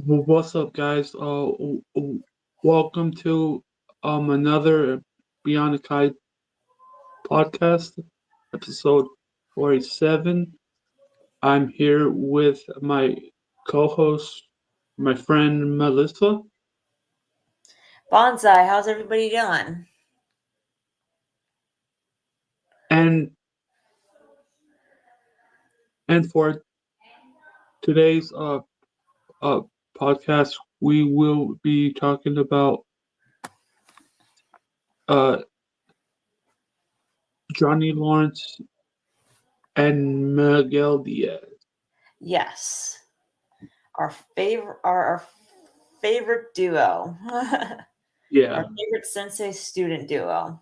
What's up, guys? Welcome to another Beyond the Kite podcast, episode 47. I'm here with my co-host, my friend Melissa, Bonsai, how's everybody doing? and for today's uh podcast, we will be talking about uh Johnny Lawrence and Miguel Diaz. Yes, our favorite duo, Yeah. our favorite Sensei student duo.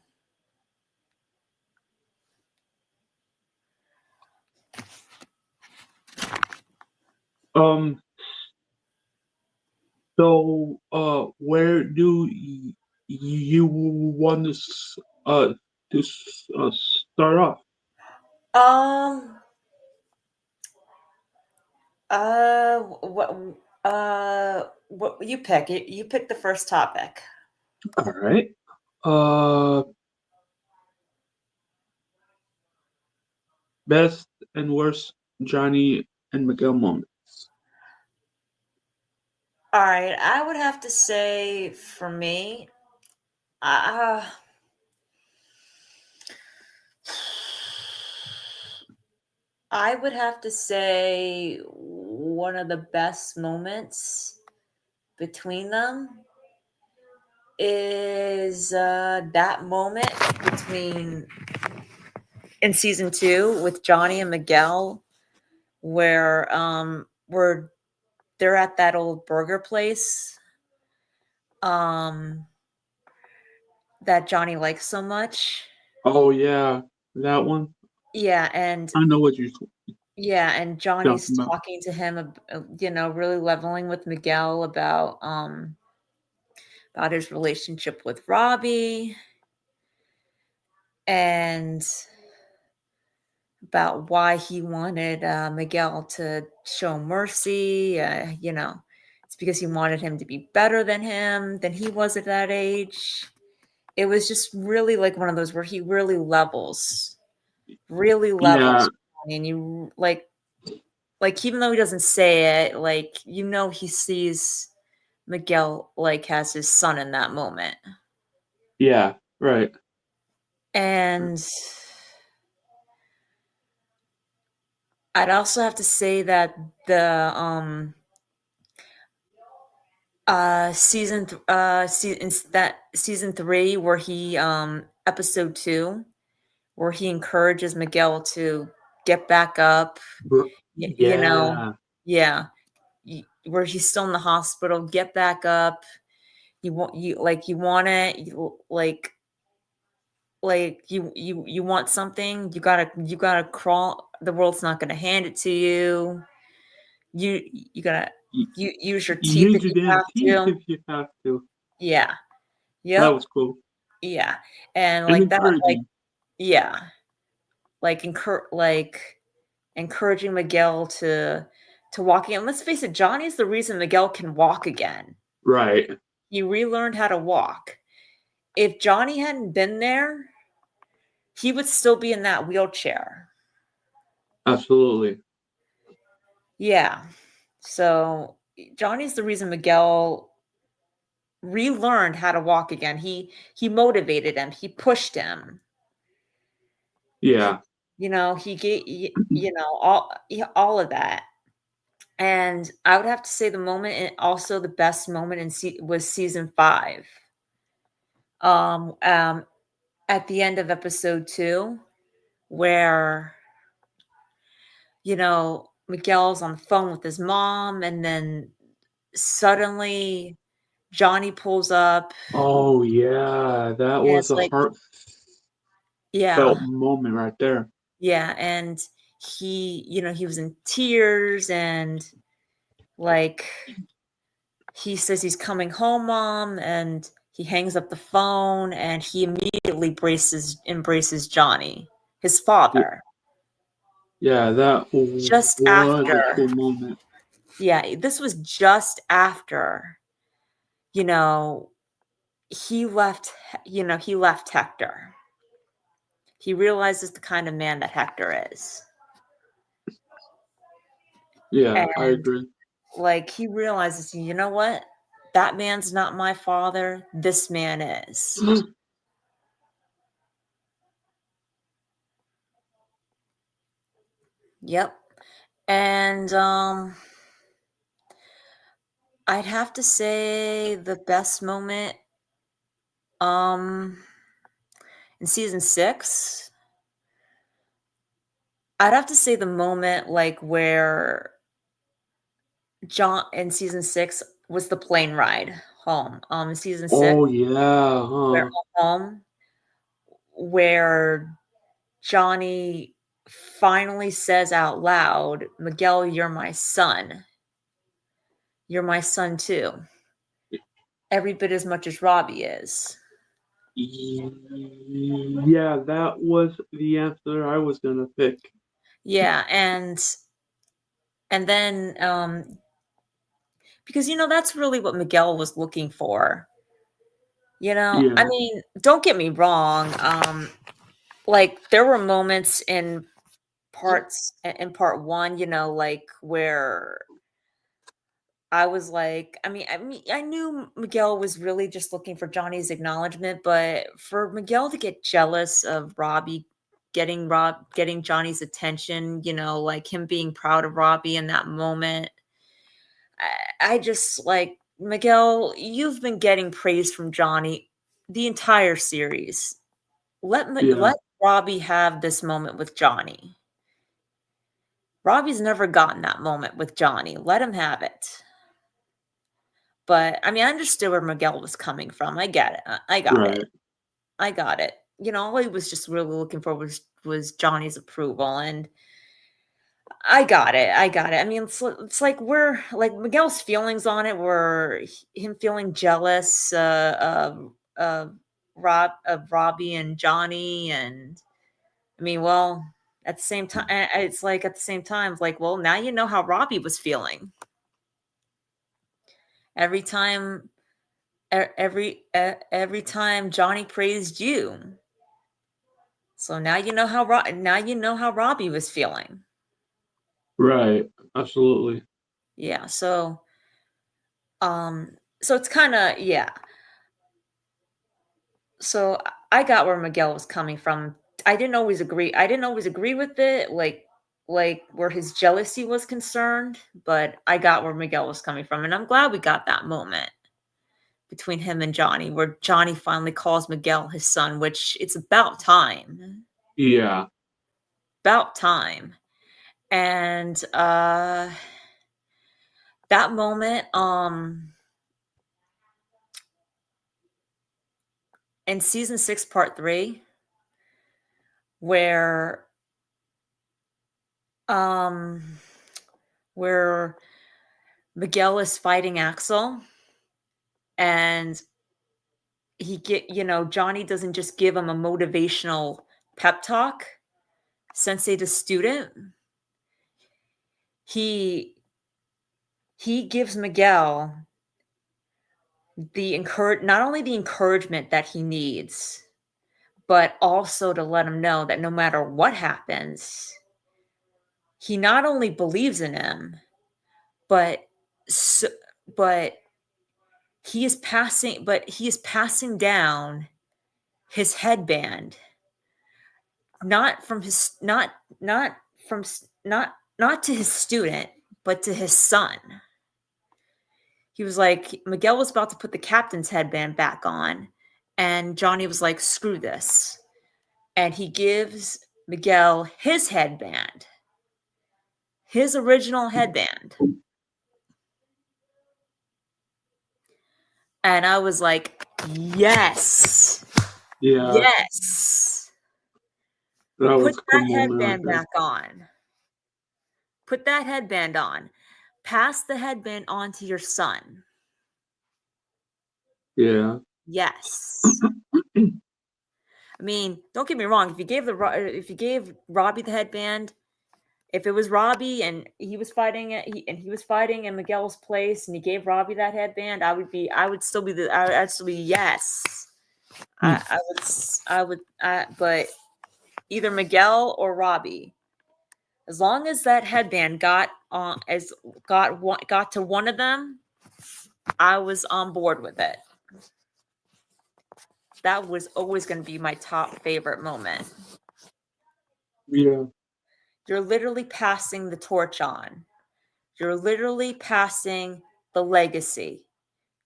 Um. So, where do you want to start off? Um, what, what you pick? You pick the first topic. All right. Uh, Best and worst Johnny and Miguel moments. All right, I would have to say for me, uh, I would have to say one of the best moments between them is that moment between in season 2 with Johnny and Miguel where they're at that old burger place um that Johnny likes so much. Oh yeah, that one. Yeah, and I know what you're Johnny's talking about. talking to him, really leveling with Miguel about his relationship with Robbie and about why he wanted Miguel to show mercy. It's because he wanted him to be better than he was at that age. It was just really like one of those where he really Yeah, levels, and you like even though he doesn't say it, like he sees Miguel like as his son in that moment, yeah, right. and I'd also have to say that the season 3 where he episode 2 where he encourages Miguel to get back up, you know, Yeah, yeah, where he's still in the hospital, get back up. You want it, you want something, you gotta crawl. The world's not gonna hand it to you. You gotta Y- use your teeth use if your you damn have teeth to. if you have to. Yeah. That Yep. was cool Yeah. And and like that, like, encouraging. yeah, like encouraging Miguel to walk again. Let's face it, Johnny's the reason Miguel can walk again. Right. He relearned how to walk. If Johnny hadn't been there, he would still be in that wheelchair. Absolutely. Yeah. So Johnny's the reason Miguel relearned how to walk again. He motivated him. He pushed him. Yeah. He gave all of that. And I would have to say the moment, and also the best moment was season 5. Um, um, at the end of episode 2, where Miguel's on the phone with his mom, and then suddenly Johnny pulls up, Oh yeah, that and was it's a like, heartfelt yeah, moment right there. yeah, and he was in tears, and like he says he's coming home, mom, and he hangs up the phone, and he immediately embraces Johnny, his Yeah, father. yeah, that Just was a after, cool moment. Yeah, this was just after, you know, he left he left Hector. He realizes the kind of man that Hector is. Yeah, I And agree. like he realizes, you know what? That man's not my father. This man is. Yep. And I'd have to say the best moment um in season 6, I'd have to say the moment like where John in season 6 was the plane ride home. In season 6, Oh, yeah, where huh. home where Johnny finally says out loud, "Miguel, you're my son. You're my son too. Every bit as much as Robbie is." Yeah, that was the answer I was gonna pick. Yeah, and then because that's really what Miguel was looking for. I Yeah, mean, don't get me wrong. Like there were moments in part 1, like where I was like, I mean, I knew Miguel was really just looking for Johnny's acknowledgement, but for Miguel to get jealous of Robbie getting Johnny's attention, like him being proud of Robbie in that moment, I just like Miguel, you've been getting praise from Johnny the entire series. yeah, Let Robbie have this moment with Johnny. Robbie's never gotten that moment with Johnny. Let him have it. But I mean, I understood where Miguel was coming from. I get it. I got it. right. I got it. All he was just really looking for was Johnny's approval, and I got it. I got it. I mean, it's like we're like Miguel's feelings on it were him feeling jealous of Robbie and Johnny, and I mean, well, at the same time, it's like at the same time, like, well, now you know how Robbie was feeling every time every time Johnny praised you. So now you know how Robbie was feeling. Right, absolutely. Yeah. So it's kind of yeah. So I got where Miguel was coming from. I didn't always agree. I didn't always agree with it, like where his jealousy was concerned, but I got where Miguel was coming from, and I'm glad we got that moment between him and Johnny, where Johnny finally calls Miguel his son, which it's about time. Yeah, About time. And that moment in season 6 part 3 where um where Miguel is fighting Axel, and Johnny doesn't just give him a motivational pep talk, Sensei to student. He gives Miguel not only the encouragement that he needs, but also to let him know that no matter what happens, he not only believes in him, but so, but he is passing down his headband, not from his not from not to his student, but to his son. He was like, Miguel was about to put the captain's headband back on, and Johnny was like, screw this. And he gives Miguel his headband, his original headband. And I was like, yes, yeah, yes. that Put was a good that moment right headband there. back on. Put that headband on. Pass the headband on to your son. Yeah. Yes. I mean, don't get me wrong. If you gave Robbie the headband, If it was Robbie and he was fighting he was fighting in Miguel's place and he gave Robbie that headband, I'd still be yes. Hmm. But either Miguel or Robbie. As long as that headband got to one of them, I was on board with it. That was always going to be my top favorite moment. Yeah. You're literally passing the torch on. You're literally passing the legacy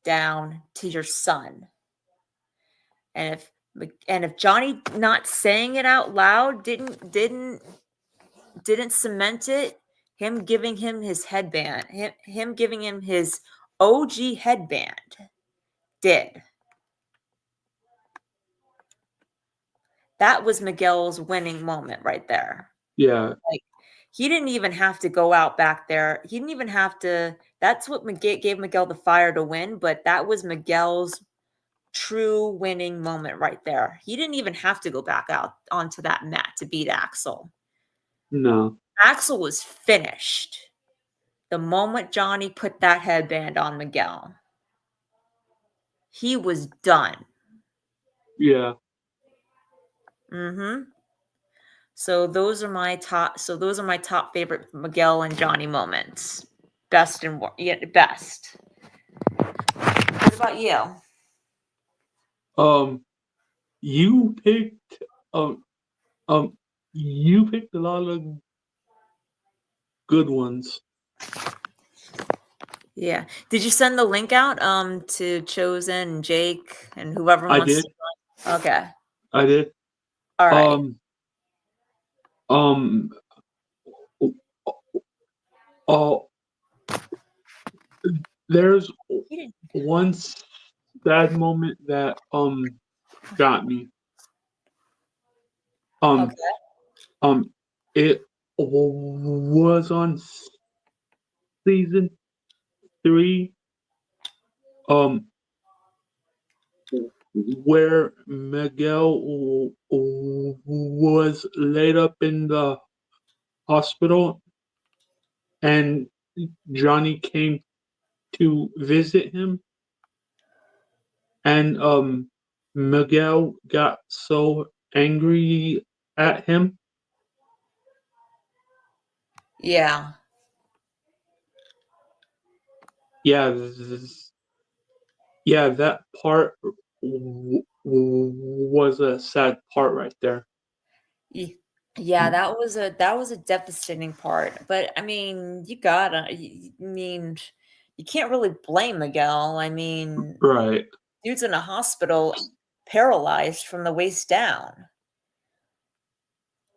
down to your son. And if Johnny not saying it out loud didn't cement it, him giving him his headband, him giving him his OG headband did. That was Miguel's winning moment right there. Yeah. Like, he didn't even have to go out back there. He didn't even have to. That's what gave Miguel the fire to win, but that was Miguel's true winning moment right there. He didn't even have to go back out onto that mat to beat Axel. No. Axel was finished the moment Johnny put that headband on Miguel. He was done. Yeah. Mm-hmm. So those are my top favorite Miguel and Johnny moments. Best. What about you? You picked um you picked a lot of good ones. Yeah. Did you send the link out to Chosen and Jake and whoever I wants did. to join? Okay. I did. All right. Um um uh, there's He didn't. one sad moment that got me. Um Okay. it was on season 3, um where Miguel was laid up in the hospital and Johnny came to visit him, and Miguel got so angry at him. Yeah. Yeah, yeah, that part was a sad part right there. Yeah, that was a devastating part. But I mean, you can't really blame Miguel. I mean, Right. dude's in a hospital, paralyzed from the waist down.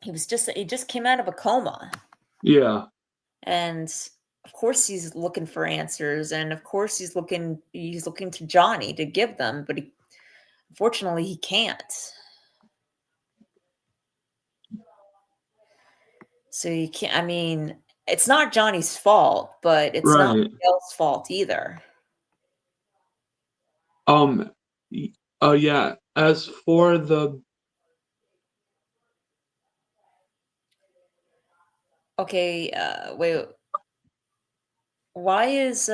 He just came out of a coma. Yeah. And of course he's looking for answers, and of course he's looking to Johnny to give them, but unfortunately he can't. So you can't. I mean, it's not Johnny's fault, but it's not Right. Miguel's fault either. Um. Yeah. As for the Okay, wait. Why is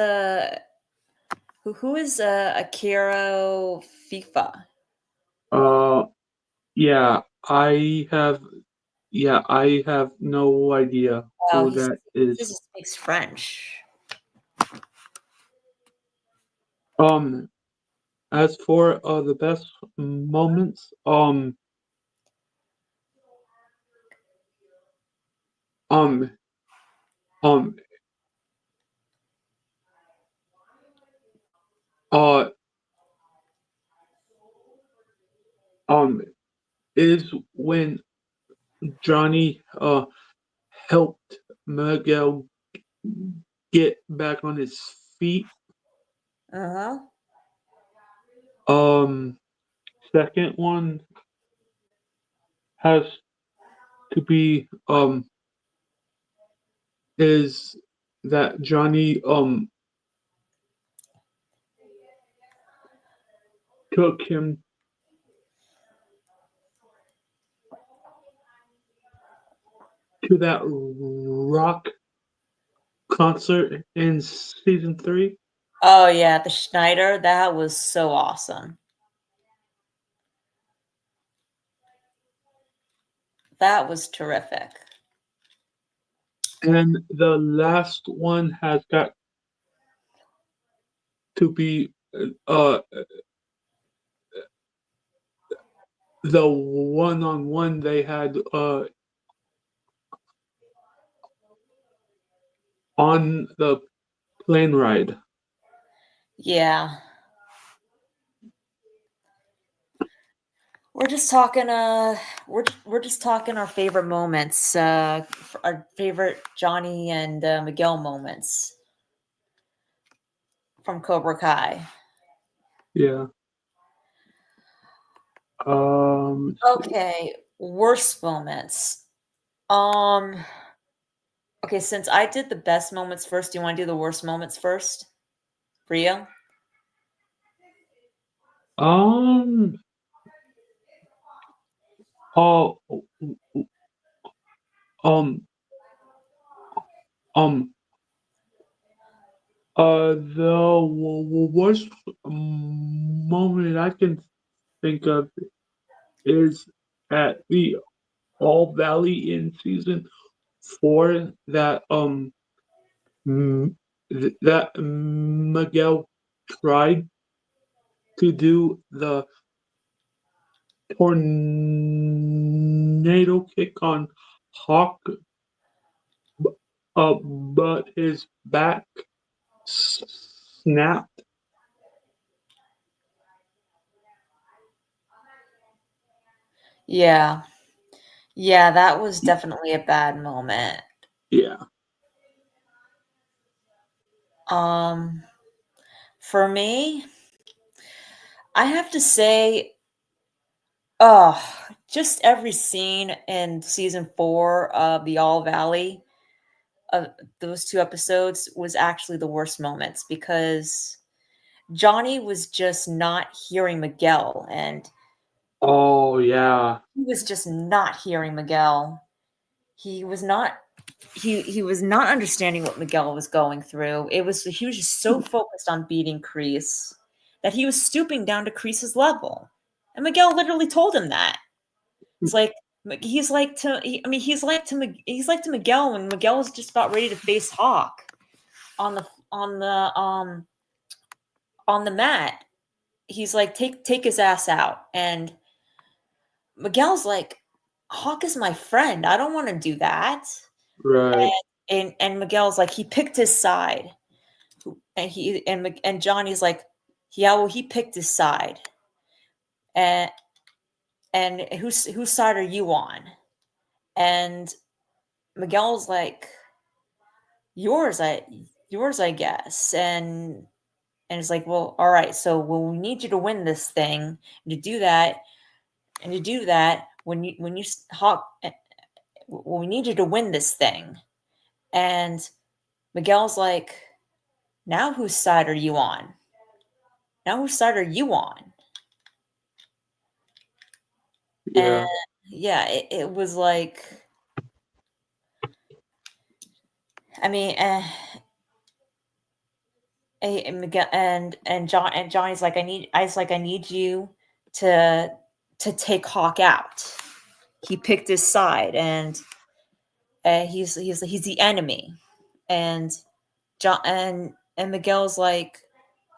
who is Akira FIFA? uh, yeah, I have no idea Oh, who that he says is. he speaks French. Um. As for the best moments, um, um, uh, um, is when Johnny helped Miguel get back on his feet. Uh huh. Um, Second one has to be is that Johnny took him to that rock concert in season 3. Oh yeah, the Schneider, that was so awesome. That was terrific. And the last one has got to be uh the one-on-one they had on the plane ride. Yeah. We're just talking we're just talking our favorite moments, our favorite Johnny and Miguel moments from Cobra Kai. Yeah. Okay, worst moments. Um okay, since I did the best moments first, do you want to do the worst moments first? For you? Um. Oh. Um. Um. The worst moment I can think of is at the All Valley in season 4 that that Miguel tried to do the tornado kick on Hawk, but his back snapped. Yeah. Yeah, that was definitely a bad moment. Yeah. Um, for me, I have to say, oh, just every scene in season 4 of the All Valley, those 2 episodes was actually the worst moments because Johnny was just not hearing Miguel, and Oh yeah. he was just not hearing Miguel. He was not he was not understanding what Miguel was going through. He was just so focused on beating Kreese that he was stooping down to Kreese's level. And Miguel literally told him that. It's like he's like to Miguel when Miguel was just about ready to face Hawk on the on the um on the mat. He's like, take his ass out. And Miguel's like, Hawk is my friend. I don't want to do that. Right. And Miguel's like, he picked his side. And Johnny's like, yeah, well, he picked his side. And whose side are you on? And Miguel's like, yours, I guess. And it's like, well, all right, so we need you to win this thing. And to do that, when you Hawk, well, we need you to win this thing. And Miguel's like, now whose side are you on? Now whose side are you on? And Yeah. yeah, it was like, I mean, and Miguel and Johnny's like, I need you to take Hawk out. He picked his side, and he's the enemy. And John and Miguel's like,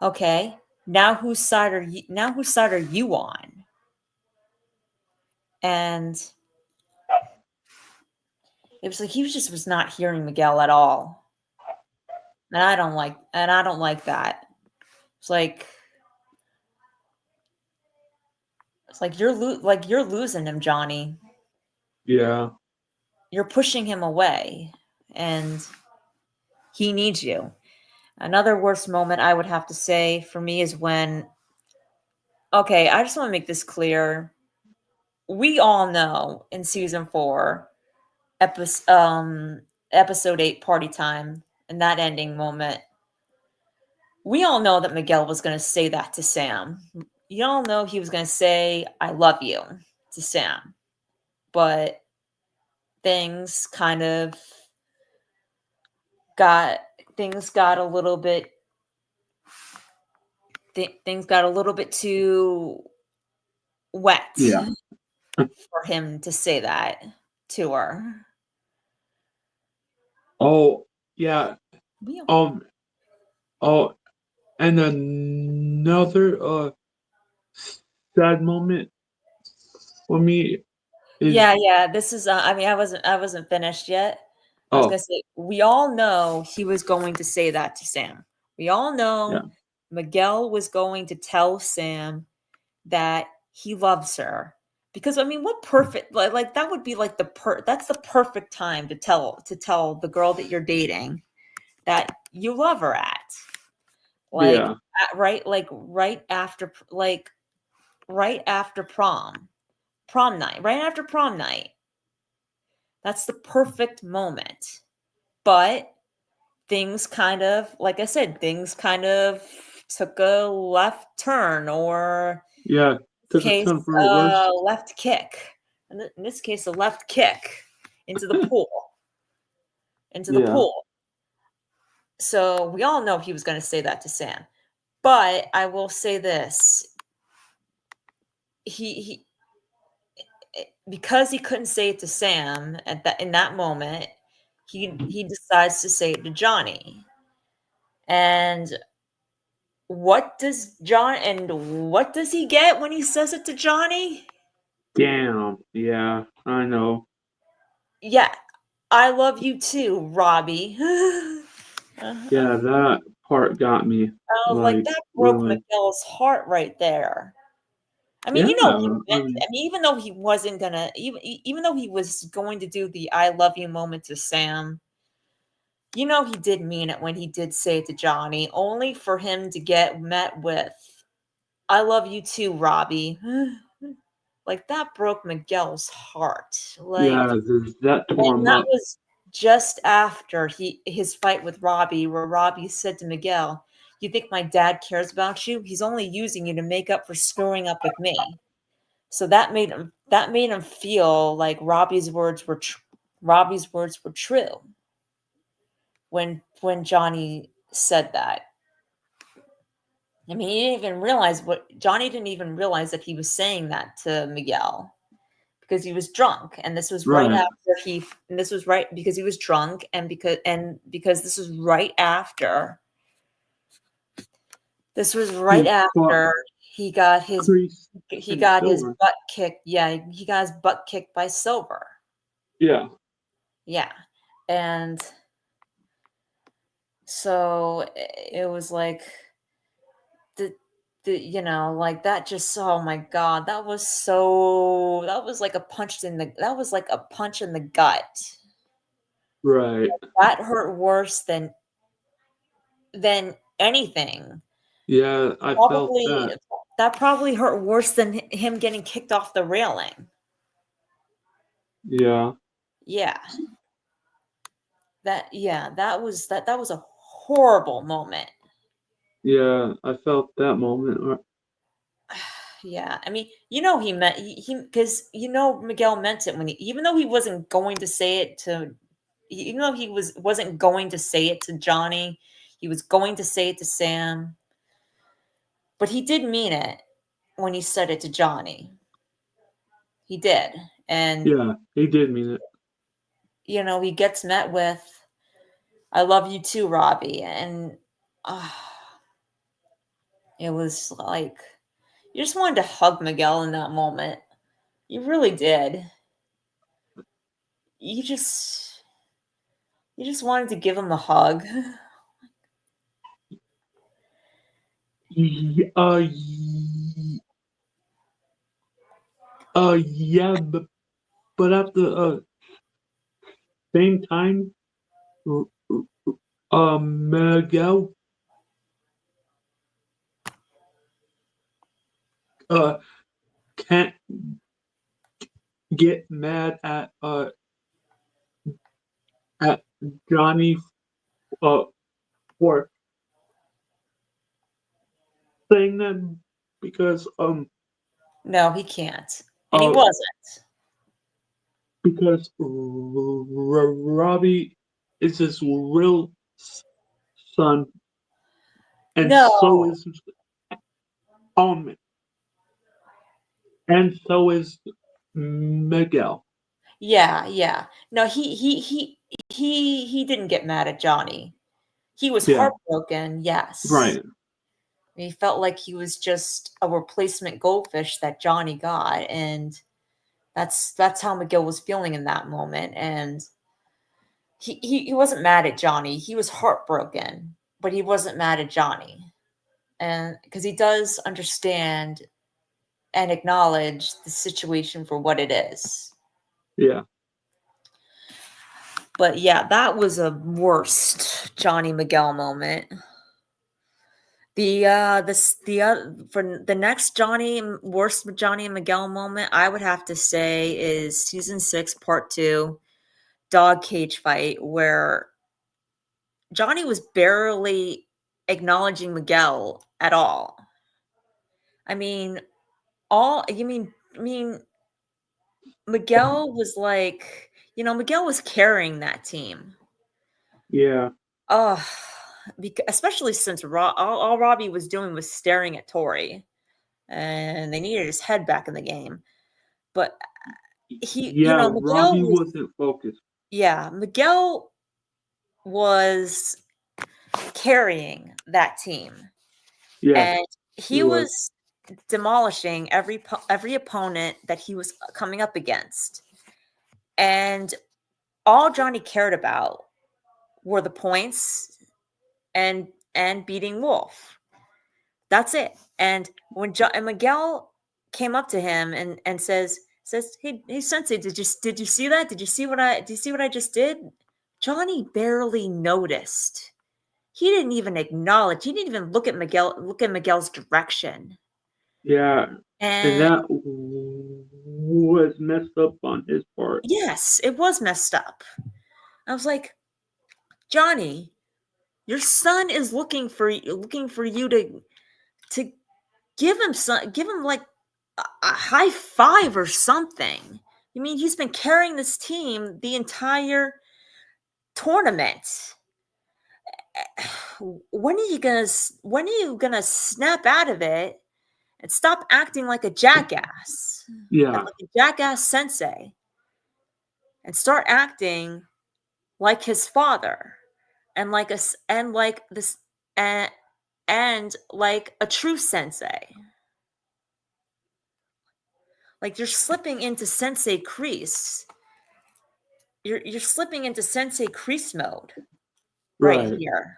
okay, now whose side are you? Now whose side are you on? And it was like he was not hearing Miguel at all, and I don't like that. It's like you're losing him, Johnny. Yeah. You're pushing him away, and he needs you. Another worst moment I would have to say for me is when. Okay, I just want to make this clear. We all know in season 4, episode 8, party time, and that ending moment. We all know that Miguel was going to say that to Sam. You all know he was going to say, I love you to Sam. But things kind of got things got a little bit things got a little bit too wet Yeah. for him to say that to her. Oh, yeah. Yeah. Um. Oh, and another sad moment for me is Yeah. This is. I mean, I wasn't finished yet. I was oh gonna say we all know he was going to say that to Sam. We all yeah know Miguel was going to tell Sam that he loves her because I mean, what perfect like that would be like that's the perfect time to tell the girl that you're dating that you love her at like yeah right right after prom night, right after prom night. That's the perfect moment. But things kind of, like I said, things kind of took a left turn, or yeah took a case turn for the worse. left kick. In this case, a left kick into the pool, into the Yeah. pool. So we all know he was going to say that to Sam. But I will say this: he because he couldn't say it to Sam at that in that moment, he decides to say it to Johnny. And what does he get when he says it to Johnny? Damn. Yeah. I know. Yeah, I love you too, Robbie. Yeah, that part got me. I was like, Like that broke really. Miguel's heart right there. I mean, Yeah. he I meant. mean, I mean, even though he wasn't gonna, even though he was going to do the "I love you" moment to Sam, he did mean it when he did say it to Johnny, only for him to get met with "I love you too, Robbie." Like that broke Miguel's heart. Like, yeah. That tore and him that up. was just after his fight with Robbie, where Robbie said to Miguel, "You think my dad cares about you? He's only using you to make up for screwing up with me." So that made him feel like Robbie's words were true when Johnny said that. I mean, Johnny didn't even realize that he was saying that to Miguel because he was drunk, and this was right Right. after and this was right because he was drunk, and because this was right He fought after he got his Crease he and got his Silver. butt kicked. Yeah, he got his butt kicked by Silver. Yeah. Yeah, and so it was like the like that just oh my god, that was like a punch in the gut. Right. That hurt worse than anything. Yeah. I felt Probably that. that probably hurt worse than him getting kicked off the railing. Yeah. Yeah. That was a horrible moment. Yeah. I felt that moment. Yeah. I mean, he meant he because Miguel meant it when even though he wasn't going to say it to even though he wasn't going to say it to Johnny, he was going to say it to Sam, but he did mean it when he said it to Johnny. He did. And Yeah. He did mean it. he gets met with "I love you too, Robbie," and uh, it was like you just wanted to hug Miguel in that moment. You really did. You just you just wanted to give him a hug. Yeah. But at the same time, Miguel uh can't get mad at Johnny uh for saying that because No, he can't. And he uh wasn't. because Robbie is his real son, and so No. is um, and so is Miguel. Yeah, yeah. No, he didn't get mad at Johnny. He was Yeah, heartbroken, yes. right. He felt like he was just a replacement goldfish that Johnny got, and that's how Miguel was feeling in that moment. And he wasn't mad at Johnny. He was heartbroken, but he wasn't mad at Johnny. And because he does understand and acknowledge the situation for what it is. Yeah, But yeah, that was a worst Johnny Miguel moment. For the next worst Johnny and Miguel moment, I would have to say is season 6, part 2, dog cage fight, where Johnny was barely acknowledging Miguel at all. I mean, all you mean I mean Miguel was like, Miguel was carrying that team. yeah, Oh, especially since all Robbie was doing was staring at Tori, and they needed his head back in the game. But yeah. Miguel Robbie was, wasn't focused. yeah, Miguel was carrying that team, Yes, and he he was. was demolishing every opponent that he was coming up against. And all Johnny cared about were the points and beating Wolf. That's it. And when and Miguel came up to him and says, "Hey Sensei, did you see that? Did you see what I just did?" Johnny barely noticed. He didn't even acknowledge. He didn't even look at Miguel's direction. Yeah, and And that was messed up on his part. yes, it was messed up. I was like, Johnny, your son is looking for you to give him like a high five or something. I mean, he's been carrying this team the entire tournament. When are you gonna snap out of it and stop acting like a jackass and Yeah, like a jackass sensei and start acting like his father and like us and like this and like a true sensei. Like you're slipping into sensei crease. You're slipping into sensei crease mode right right. here.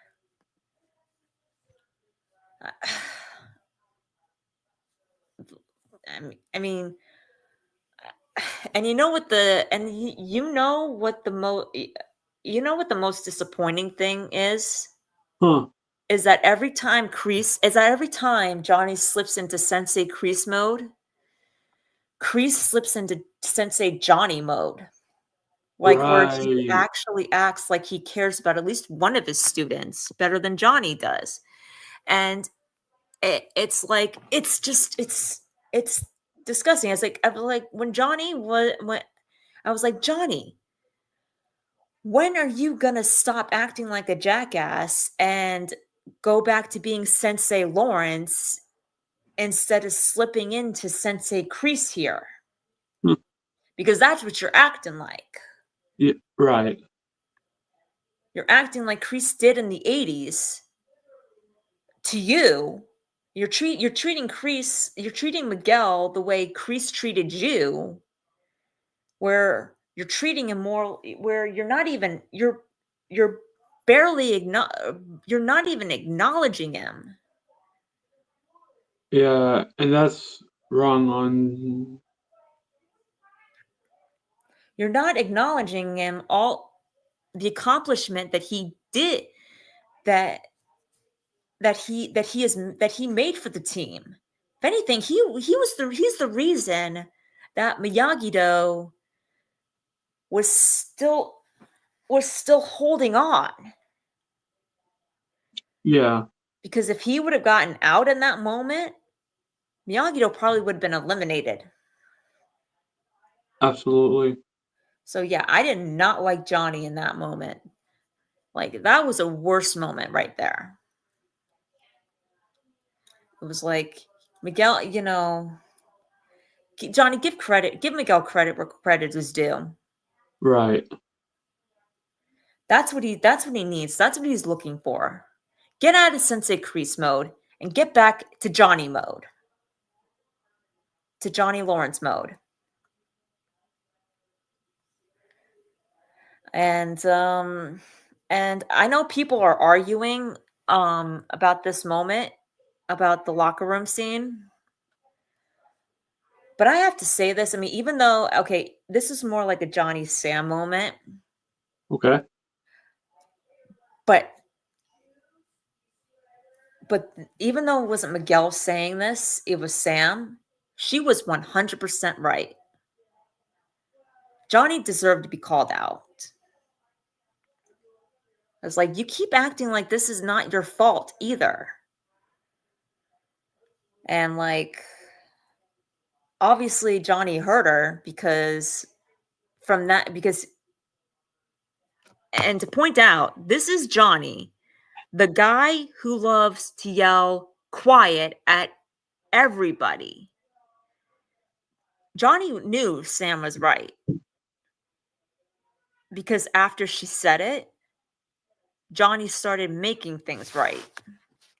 I mean, and you know what the and you know what the most disappointing thing Huh. is that every time Johnny slips into sensei crease mode, Crease slips into sensei Johnny mode, like where he Right. actually acts like he cares about at least one of his students better than Johnny does. And it's like it's disgusting. It's like when Johnny was when I was like, Johnny, when are you gonna stop acting like a jackass and go back to being Sensei Lawrence instead of slipping into Sensei Crease here? Hmm. Because that's what you're acting like. Yeah, right. You're acting like Crease did in the 80s to you. You're treating Miguel the way Crease treated you, where you're treating him more where you're you're not even acknowledging him. Yeah, and that's wrong on. You're not acknowledging him all the accomplishment that he did that that he made for the team. If anything, he's the reason that Miyagi-Do was still holding on. Yeah, Because if he would have gotten out in that moment, Miyagi-Do probably would have been eliminated. absolutely. So yeah, I did not like Johnny in that moment. Like that was a worst moment right there. It was like Miguel, Johnny, give Miguel credit where credit is due. Right. That's what he needs. That's what he's looking for. Get out of Sensei Crease mode and get back to Johnny mode. To Johnny Lawrence mode. And I know people are arguing about this moment, about the locker room scene. But I have to say this. I mean, even though, okay, this is more like a Johnny Sam moment, Okay. but even though it wasn't Miguel saying this, it was Sam. She was 100% right. Johnny deserved to be called out. I was like, you keep acting like this is not your fault either. And like, obviously, Johnny hurt her because and to point out, this is Johnny, the guy who loves to yell quiet at everybody. Johnny knew Sam was right because after she said it, Johnny started making things right.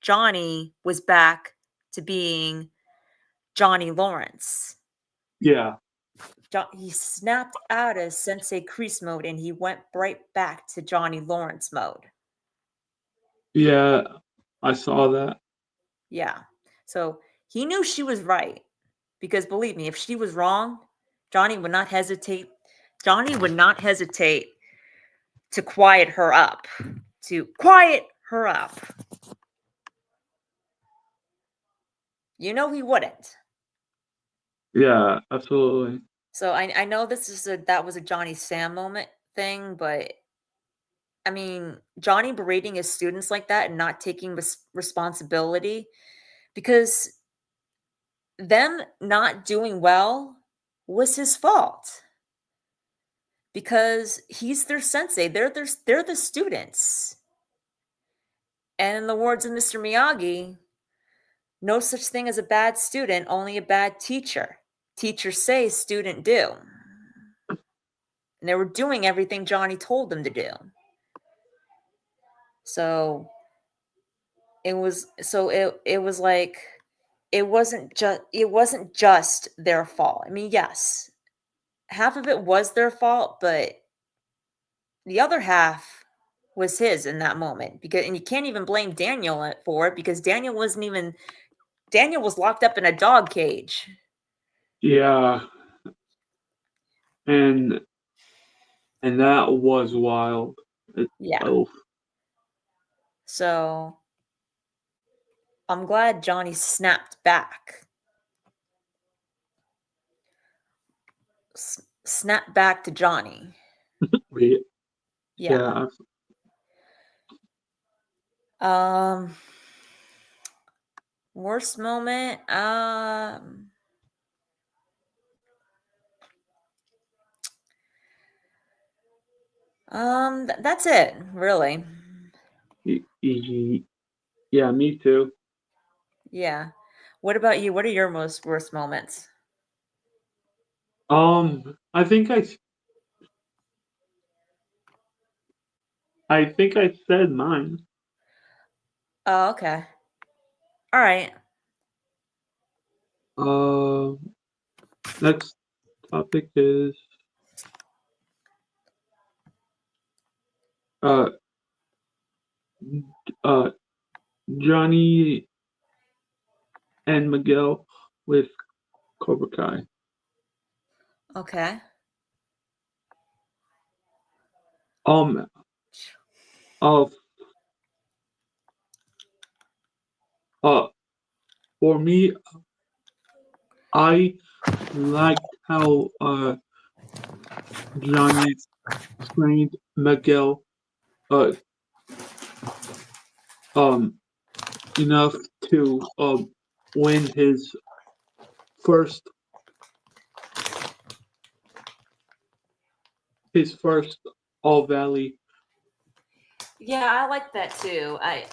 Johnny was back to being Johnny Lawrence. Yeah. He snapped out of Sensei Crease mode and he went right back to Johnny Lawrence mode. Yeah. I saw that. Yeah. So he knew she was right because believe me, if she was wrong, Johnny would not hesitate. Johnny would not hesitate to quiet her up. To quiet her up. You know he wouldn't. Yeah, absolutely. So I know that was a Johnny Sam moment thing, but I mean, Johnny berating his students like that and not taking responsibility because them not doing well was his fault. Because he's their sensei, they're the students. And in the words of Mr. Miyagi, no such thing as a bad student, only a bad teacher. Teacher say, student do. And they were doing everything Johnny told them to do. So it was like it wasn't just their fault. I mean, yes, half of it was their fault, but the other half was his in that moment and you can't even blame Daniel for it because Daniel was locked up in a dog cage. Yeah. And that was wild Yeah. itself. So I'm glad Johnny snapped back. Snap back to Johnny. Yeah. Yeah. Worst moment. That's it, really. Yeah, me too. Yeah. What about you? What are your most worst moments? I think I said mine. Oh, okay. All right. Next topic is uh uh Johnny and Miguel with Cobra Kai. Okay. Um uh for me, I liked how Johnny trained Miguel uh um enough to win his first his first All Valley Yeah, I like that too. I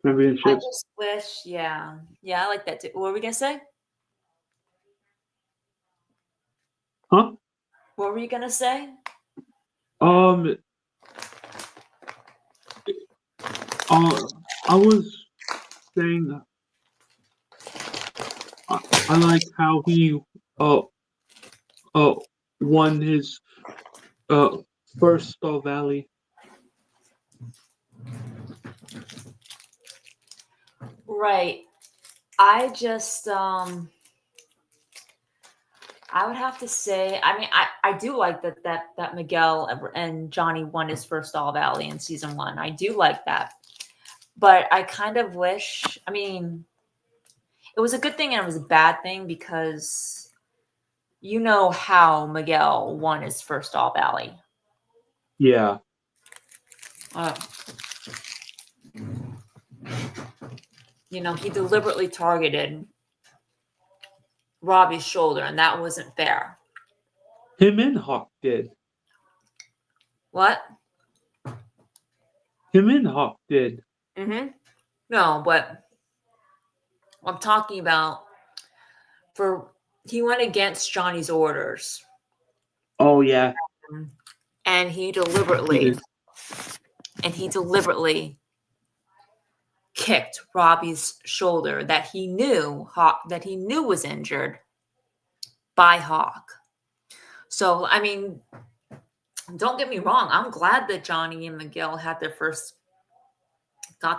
championship. just wish, I like that too. What were we gonna say? Huh? What were you gonna say? Um. I was saying I like how he uh uh won his uh first All Valley. Right. I just I would have to say, I mean, I do like that Miguel and Johnny won his first All Valley in season one. I do like that, but I kind of wish. I mean, it was a good thing and it was a bad thing because you know how Miguel won his first All Valley. Yeah. Uh, you know, he deliberately targeted Robbie's shoulder, and that wasn't fair. Him and Hawk did. What? Him and Hawk did. Mm-hmm. No, but I'm talking about for he went against Johnny's orders, Oh yeah, and he he did. deliberately kicked Robbie's shoulder that he knew was injured by Hawk. So I mean, don't get me wrong. I'm glad that Johnny and Miguel got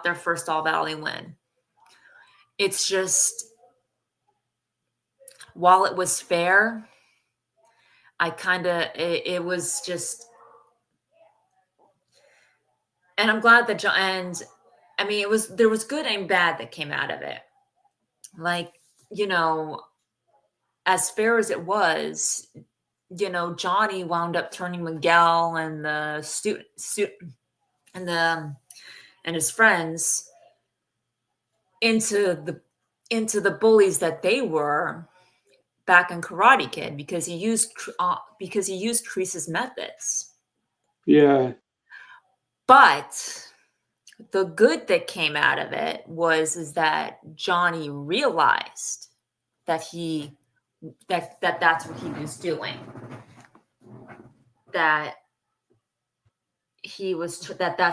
their first All Valley win. It's just while it was fair, it was just, and I'm glad that and I mean there was good and bad that came out of it. Like, you know, as fair as it was, you know, Johnny wound up turning Miguel and the student and and his friends into the bullies that they were back in Karate Kid because he used Kreese's methods. Yeah. But the good that came out of it is that Johnny realized that that's what he was doing. That's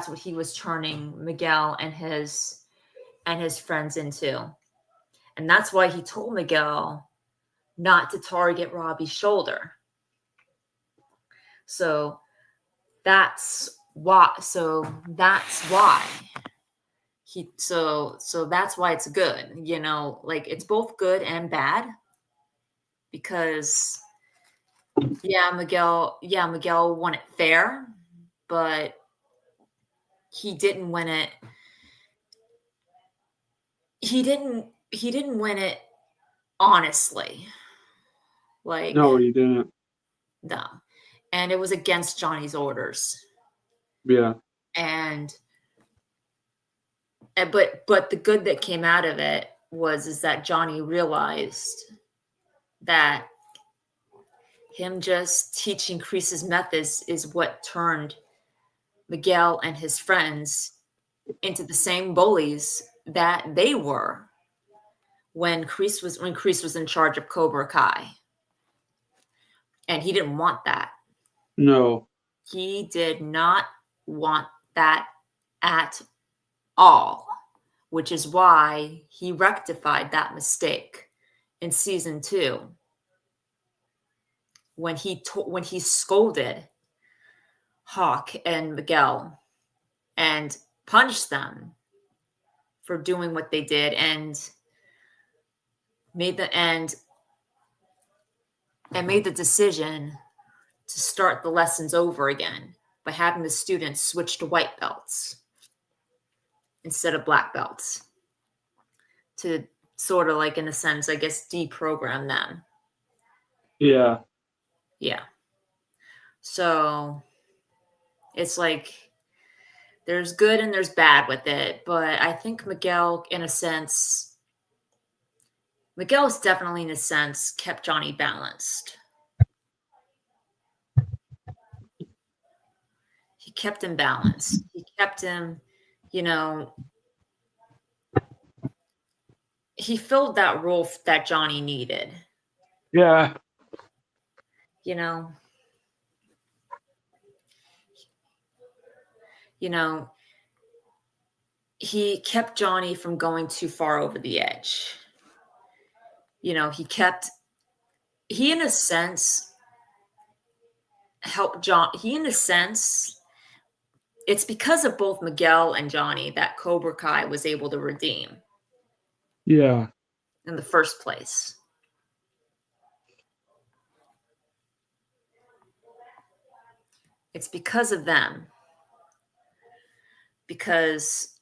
what he was turning Miguel and his friends into. And that's why he told Miguel not to target Robbie's shoulder. So that's why that's why it's good. You know, like it's both good and bad because Miguel won it fair, but he didn't win it. He didn't win it honestly. Like, No, he didn't. no. And it was against Johnny's orders. Yeah. And but the good that came out of it is that Johnny realized that him just teaching Kreese's methods is what turned Miguel and his friends into the same bullies that they were when Kreese was in charge of Cobra Kai. And he didn't want that. No. He did not want that at all, which is why he rectified that mistake in season 2 when he scolded Hawk and Miguel and punished them for doing what they did and made the decision to start the lessons over again by having the students switch to white belts instead of black belts to sort of like, in a sense, I guess, deprogram them. Yeah. Yeah. So it's like there's good and there's bad with it, but I think Miguel's definitely, in a sense, kept Johnny balanced. kept him balanced. He kept him, you know, he filled that role that Johnny needed. Yeah. You know, you know, he kept Johnny from going too far over the edge. You know, he in a sense helped John. He in a sense, it's because of both Miguel and Johnny that Cobra Kai was able to redeem Yeah. in the first place. It's because of them. Because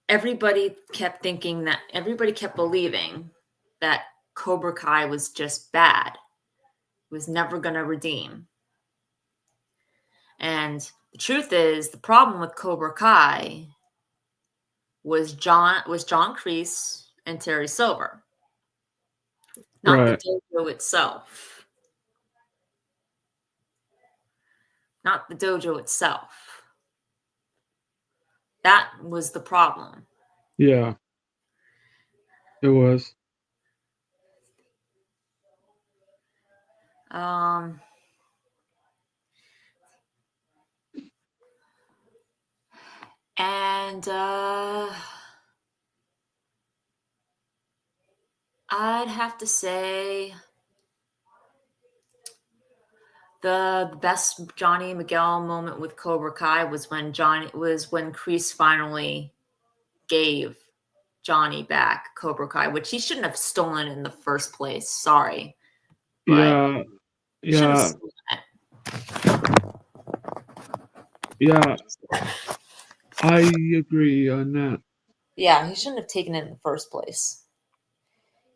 everybody kept believing that Cobra Kai was just bad, was never going to redeem. And the truth is, the problem with Cobra Kai was John Kreese and Terry Silver, not the Right. dojo itself. Not the dojo itself. That was the problem. Yeah. It was. And I'd have to say the best Johnny Miguel moment with Cobra Kai was when Kreese finally gave Johnny back Cobra Kai, which he shouldn't have stolen in the first place. Sorry, but Yeah. shouldn't have Yeah. stolen it. Yeah. I agree on that. Yeah, he shouldn't have taken it in the first place.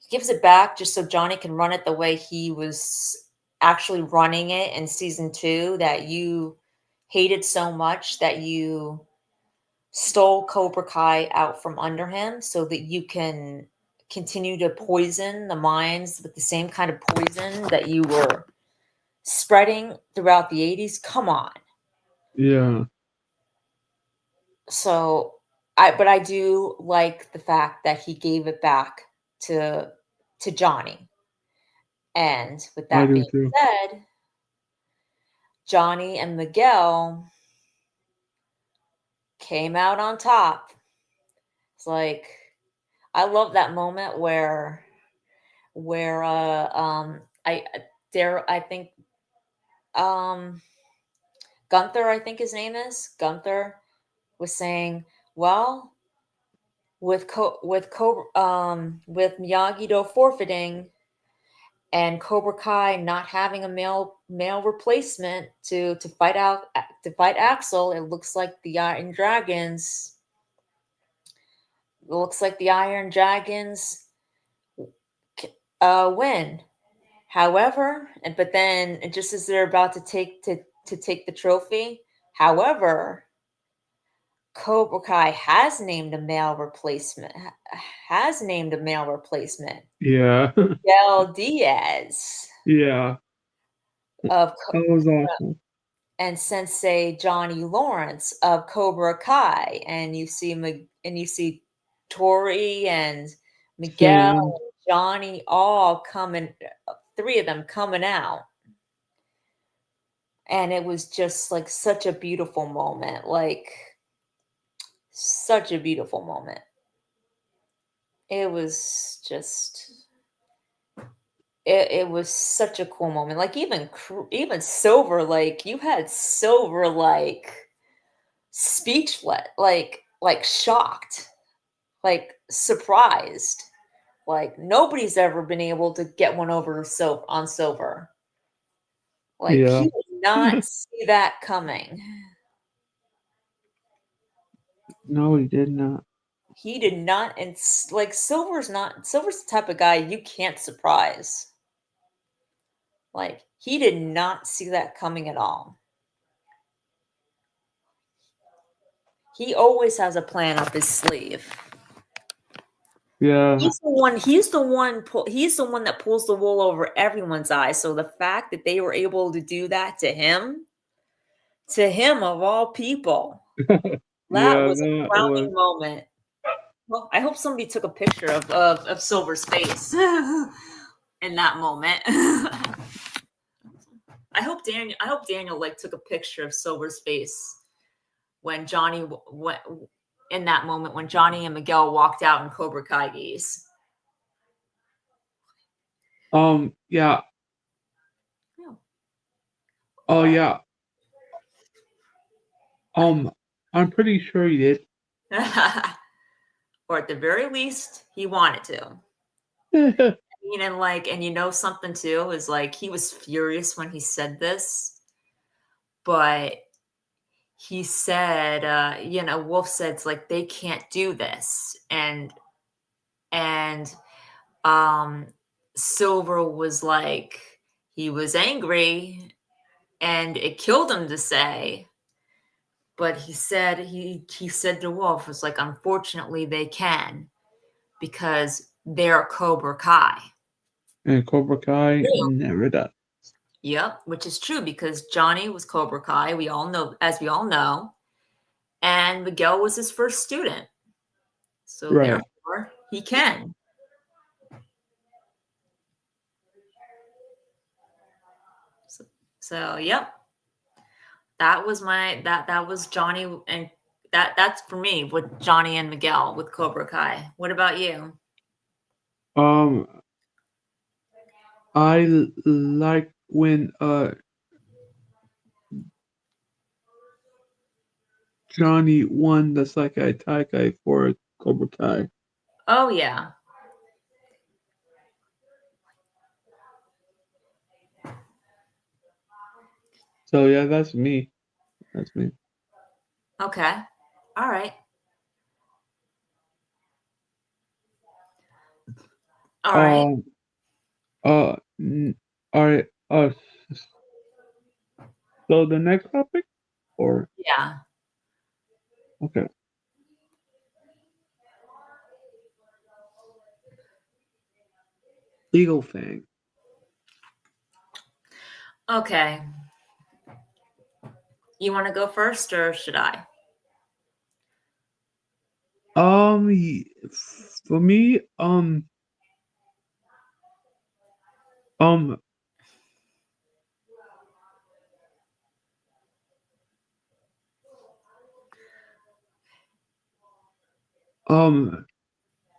He gives it back just so Johnny can run it the way he was actually running it in season 2 that you hated so much that you stole Cobra Kai out from under him so that you can continue to poison the minds with the same kind of poison that you were spreading throughout the 80s. Come on. Yeah. So I do like the fact that he gave it back to Johnny. And with I that do being too. said, Johnny and Miguel came out on top. It's like I love that moment where I think Gunther, I think his name is Gunther, was saying, well, with Miyagi-Do forfeiting and Cobra Kai not having a male replacement to fight Axel, it looks like the Iron Dragons. It looks like the Iron Dragons win. However, but then just as they're about to take the trophy, however, Cobra Kai has named a male replacement. Yeah. Miguel Diaz Yeah. of That was awful. and Sensei Johnny Lawrence of Cobra Kai, and you see Tori and Miguel Sam. and Johnny all coming, 3 of them coming out. And it was just like such a beautiful moment, like such a beautiful moment. It was just, it was such a cool moment. Like even Silver, like you had Silver like speechless, like shocked, like surprised. Like nobody's ever been able to get one over on Silver. Like he Yeah. did not see that coming. No, he did not. He did not, and like Silver's the type of guy you can't surprise. Like he did not see that coming at all. He always has a plan up his sleeve. Yeah. He's the one that pulls the wool over everyone's eyes. So the fact that they were able to do that to him, To him of all people. That Yeah, was a that was. crowning moment. Well, I hope somebody took a picture of Silver's face in that moment. I hope Daniel like took a picture of Silver's face when Johnny went in that moment when Johnny and Miguel walked out in Cobra Kai geese. Yeah. Yeah. Oh, yeah. I'm pretty sure he did. Or at the very least, he wanted to. And you know something too is like he was furious when he said this, but he said, Wolf said it's like they can't do this, and Silver was like he was angry, and it killed him to say, but he said to Wolf was like, unfortunately they can because they're Cobra Kai. And Cobra Kai never does. Yep, which is true because Johnny was Cobra Kai. We all know, and Miguel was his first student. So Right. therefore, he can. So yep, that was Johnny, and that's for me with Johnny and Miguel with Cobra Kai. What about you? I like when Johnny won the Sekai Taikai for Cobra Kai. Oh yeah. So yeah, that's me. That's me. Okay. All right. All right. All right. So the next topic, or Yeah. okay. Eagle Fang. Okay. You want to go first, or should I? For me, um,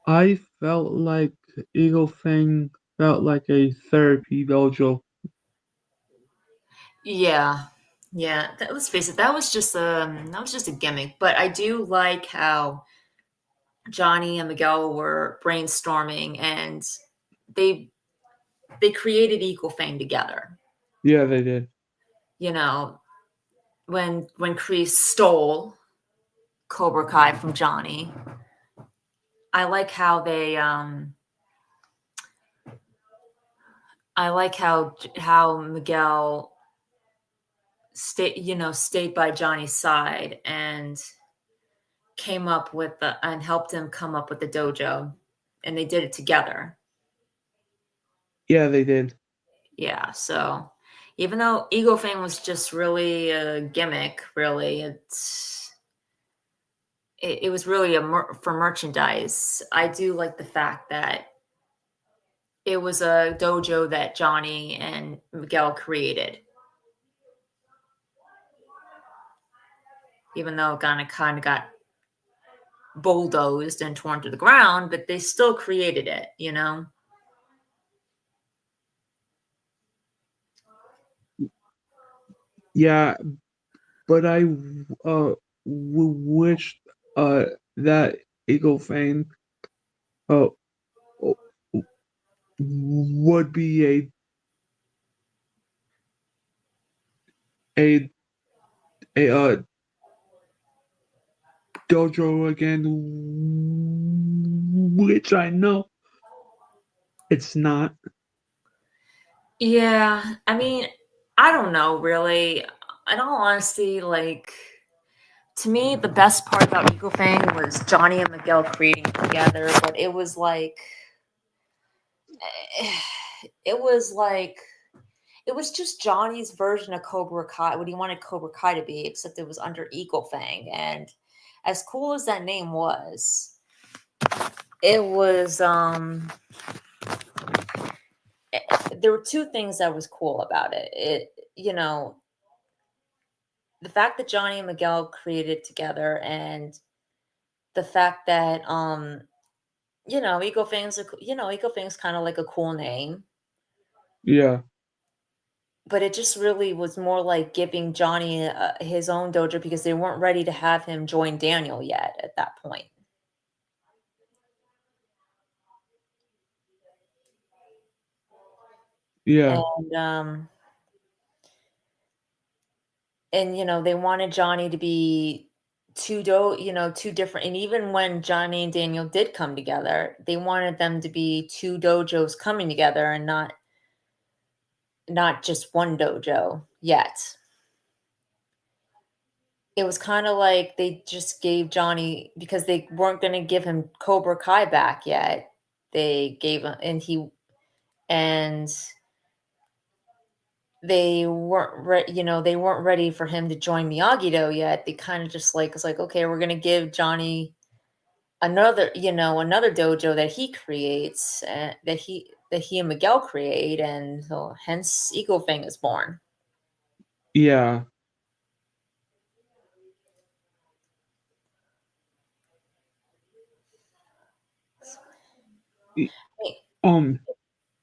I felt like Eagle Fang felt like a therapy dojo. Yeah. Yeah. Let's face it. That was just a gimmick. But I do like how Johnny and Miguel were brainstorming, and they they created Equal Fame together. Yeah, they did. You know, when Kreese stole Cobra Kai from Johnny, I like how they I like how Miguel stayed by Johnny's side and came up with and helped him come up with the dojo, and they did it together. Yeah, they did. Yeah, so even though Ego Fang was just really a gimmick, really, it was really for merchandise. I do like the fact that it was a dojo that Johnny and Miguel created, even though it kind of got bulldozed and torn to the ground, but they still created it, you know? Yeah, but I wish that Eagle Fang uh would be a dojo again, which I know it's not. Yeah, I mean, I don't know, really. In all honesty, like, to me, the best part about Eagle Fang was Johnny and Miguel creating it together, but it was like, it was just Johnny's version of Cobra Kai, what he wanted Cobra Kai to be, except it was under Eagle Fang. And as cool as that name was, it was there were two things that was cool about it. The fact that Johnny and Miguel created together, and the fact that Eagle Fang's Eagle Fang's kind of like a cool name. Yeah. But it just really was more like giving Johnny his own dojo because they weren't ready to have him join Daniel yet at that point. Yeah. And they wanted Johnny to be two different. And even when Johnny and Daniel did come together, they wanted them to be two dojos coming together and not just one dojo yet. It was kind of like they just gave Johnny, because they weren't going to give him Cobra Kai back yet. They gave him, and they weren't ready for him to join Miyagi-Do yet. They kind of just like, it's like, okay, we're going to give Johnny another dojo that he creates, that he and Miguel create, and so hence Eagle Fang is born. Yeah.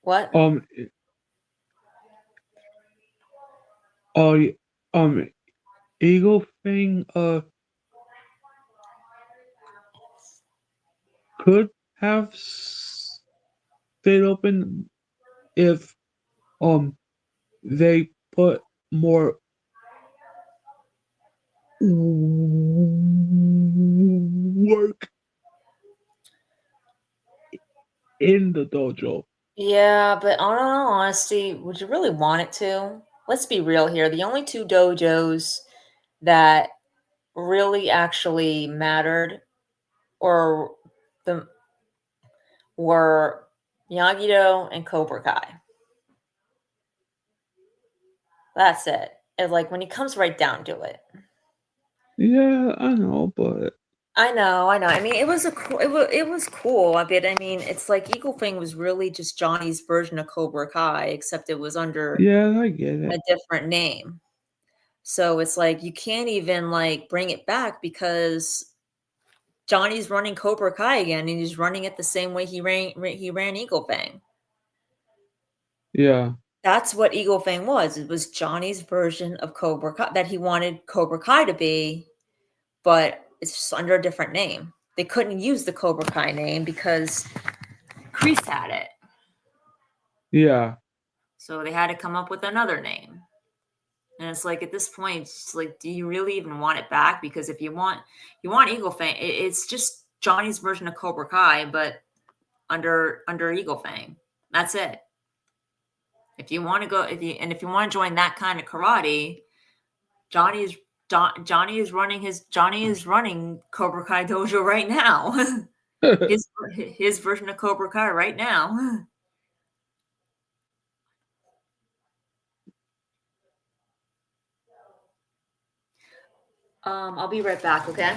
What? Uh, Eagle Fang, could have stayed open if, they put more work in the dojo. Yeah, but on all honesty, would you really want it to? Let's be real here. The only two dojos that really actually mattered or the were Miyagi-Do and Cobra Kai. That's it. And like when it comes right down to it. Yeah, I know, but I know. I mean, it was it was cool. I mean, it's like Eagle Fang was really just Johnny's version of Cobra Kai, except it was under yeah, I get a it. different name. So it's like you can't even like bring it back because Johnny's running Cobra Kai again, and he's running it the same way he ran Eagle Fang. Yeah, That's what Eagle Fang was. It was Johnny's version of Cobra Kai that he wanted Cobra Kai to be, but it's just under a different name. They couldn't use the Cobra Kai name because Kreese had it. yeah, So they had to come up with another name. And it's like at this point, it's like, do you really even want it back? Because if you want Eagle Fang, it's just Johnny's version of Cobra Kai, but under Eagle Fang. That's it. If you want to go, if you want to join that kind of karate, Johnny is running Cobra Kai dojo right now. his version of Cobra Kai right now. I'll be right back, okay?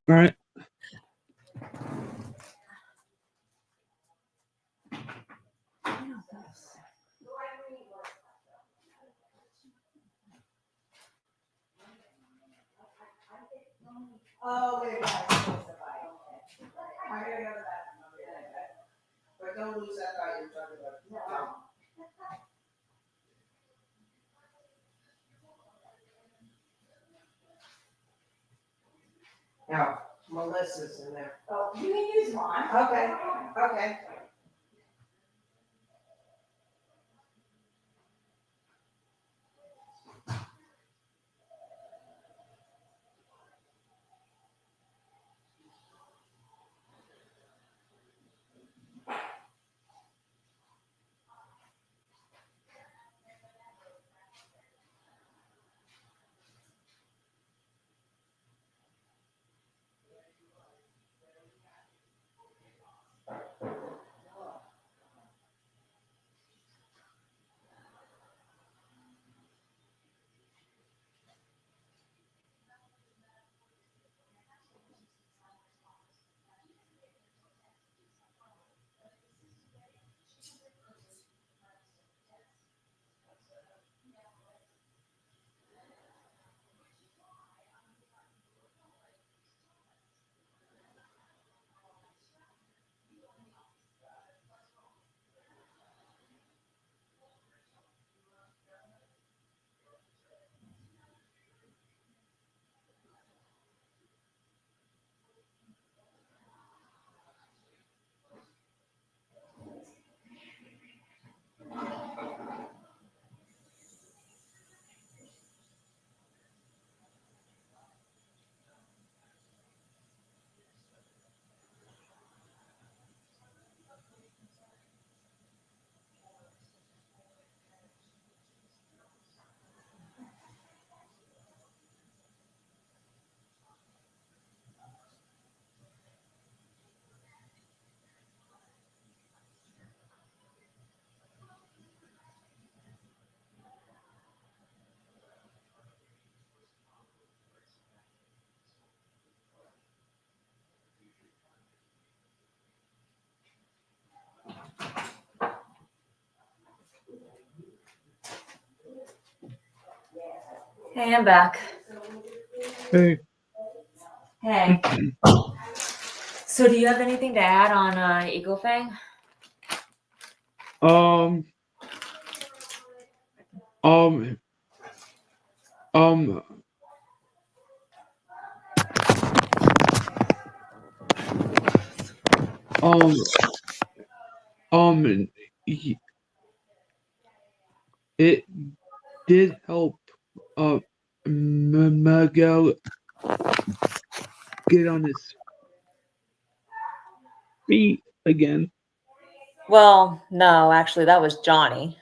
all right. Oh, wait, right. I gotta go to that. But don't lose that guy you're talking about. No, Melissa's in there. Oh, you can use mine. Okay, okay. Hey, I'm back. Hey, Hey. So, do you have anything to add on Eagle Fang? um, um, um, um, y- it did help Miguel get on his feet again. Well, no, actually, that was Johnny.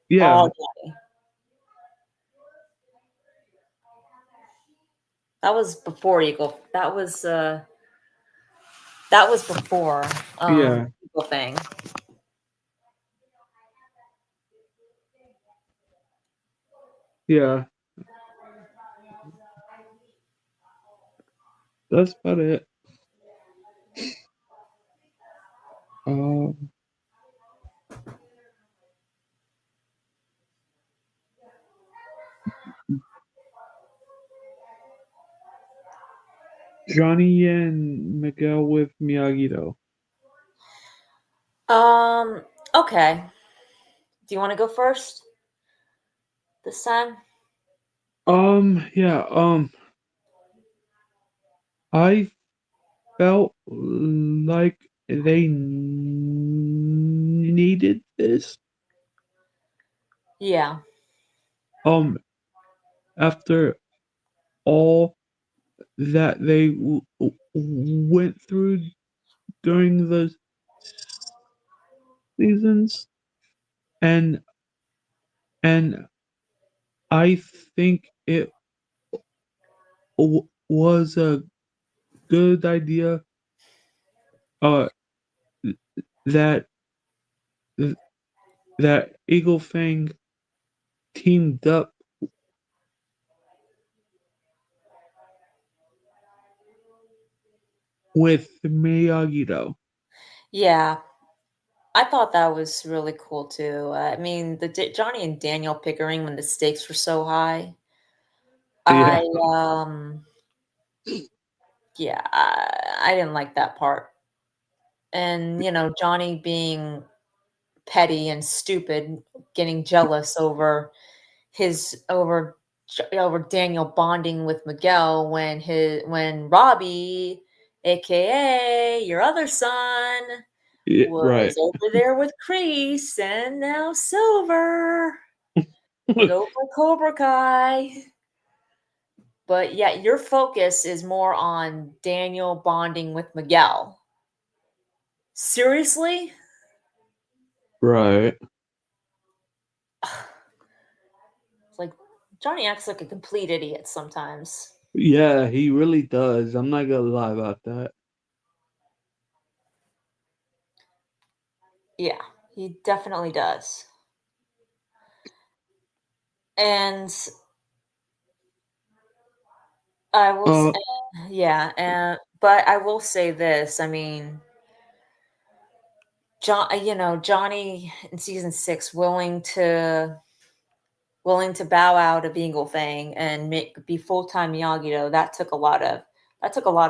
Yeah, All Johnny. That was before Eagle. That was before yeah, Eagle Fang. yeah. That's about it. Um, Johnny and Miguel with Miyagi though. Okay. Do you want to go first this time? Yeah. I felt like they needed this. Yeah. After all that they went through during the seasons, and and I think it was a good idea. Uh, that that Eagle Fang teamed up with Miyagi-Do. Yeah. I thought that was really cool too. I mean, Johnny and Daniel Pickering when the stakes were so high. Yeah, I yeah, I didn't like that part. And Johnny being petty and stupid, getting jealous over Daniel bonding with Miguel when Robbie, aka your other son, yeah, right. was over there with Kreese and now Silver. Go for Cobra Kai. But yeah, your focus is more on Daniel bonding with Miguel. Seriously? Right. It's like Johnny acts like a complete idiot sometimes. Yeah, he really does. I'm not gonna lie about that. Yeah, he definitely does. And I will, Uh, yeah, and but I will say this. I mean, Johnny in season 6 willing to bow out of Eagle Fang and be full time Miyagi-Do. That took a lot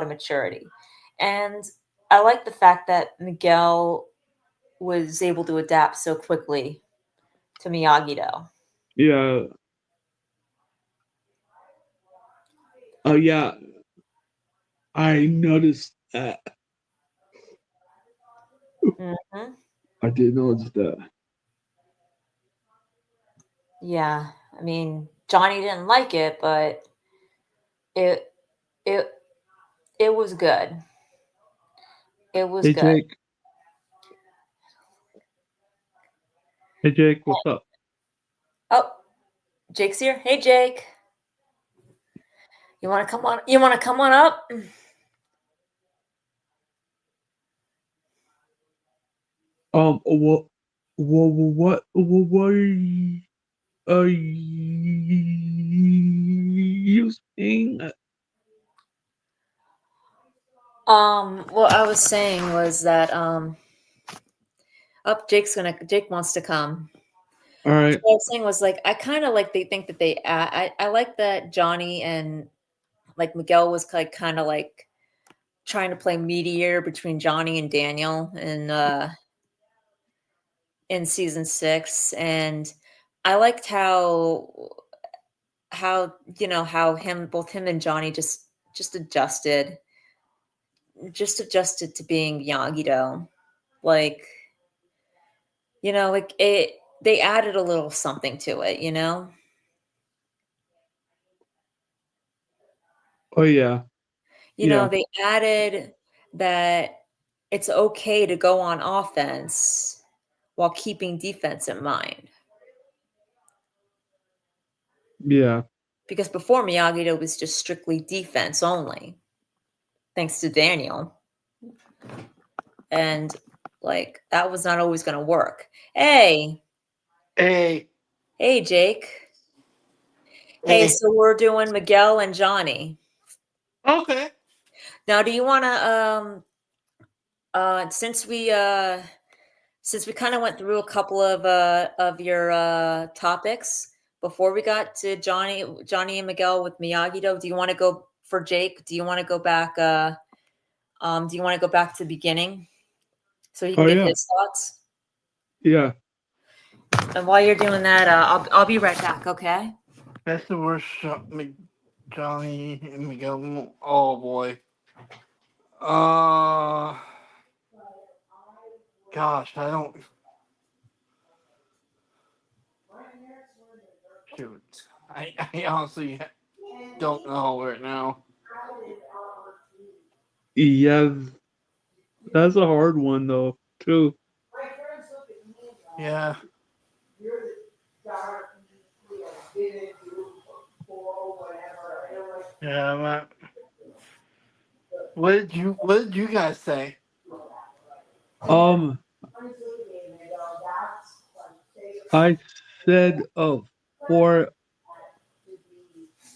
of maturity, and I like the fact that Miguel was able to adapt so quickly to Miyagi-Do. yeah. Yeah. I noticed that. Hmm. I did notice that. Yeah, I mean Johnny didn't like it, but it it it was good. It was Hey good. Jake. Hey Jake, what's up? Oh, Jake's here. Hey, Jake. You want to come on? You want to come on up? What are you saying? What I was saying was that Jake wants to come. All So right. what I was saying was like I kind of like they think that I like that Johnny and like Miguel was like kind of like trying to play mediator between Johnny and Daniel in season 6, and I liked how how both him and Johnny just adjusted to being Miyagi-Do. Like, like they added a little something to it. Oh yeah. Yeah. They added that it's okay to go on offense while keeping defense in mind. Yeah. Because before Miyagi-Do was just strictly defense only, thanks to Daniel. And like that was not always going to work. Hey, Hey, Jake. Hey, hey. so we're doing Miguel and Johnny. Okay. Now, do you want to since we kind of went through a couple of your topics before we got to Johnny and Miguel with Miyagi-Do, do you want to go for Jake? Do you want to go back do you want to go back to the beginning so he can Oh give yeah. his thoughts? Yeah. And while you're doing that, I'll be right back, okay? That's the worst shot. Johnny and Miguel. Oh boy. Uh, gosh, I don't. Shoot. I honestly don't know right now. Yeah. That's a hard one though, too. Yeah. You're the guy who didn't do before, whatever. And I'm like, Yeah. What did you guys say? Um, I said for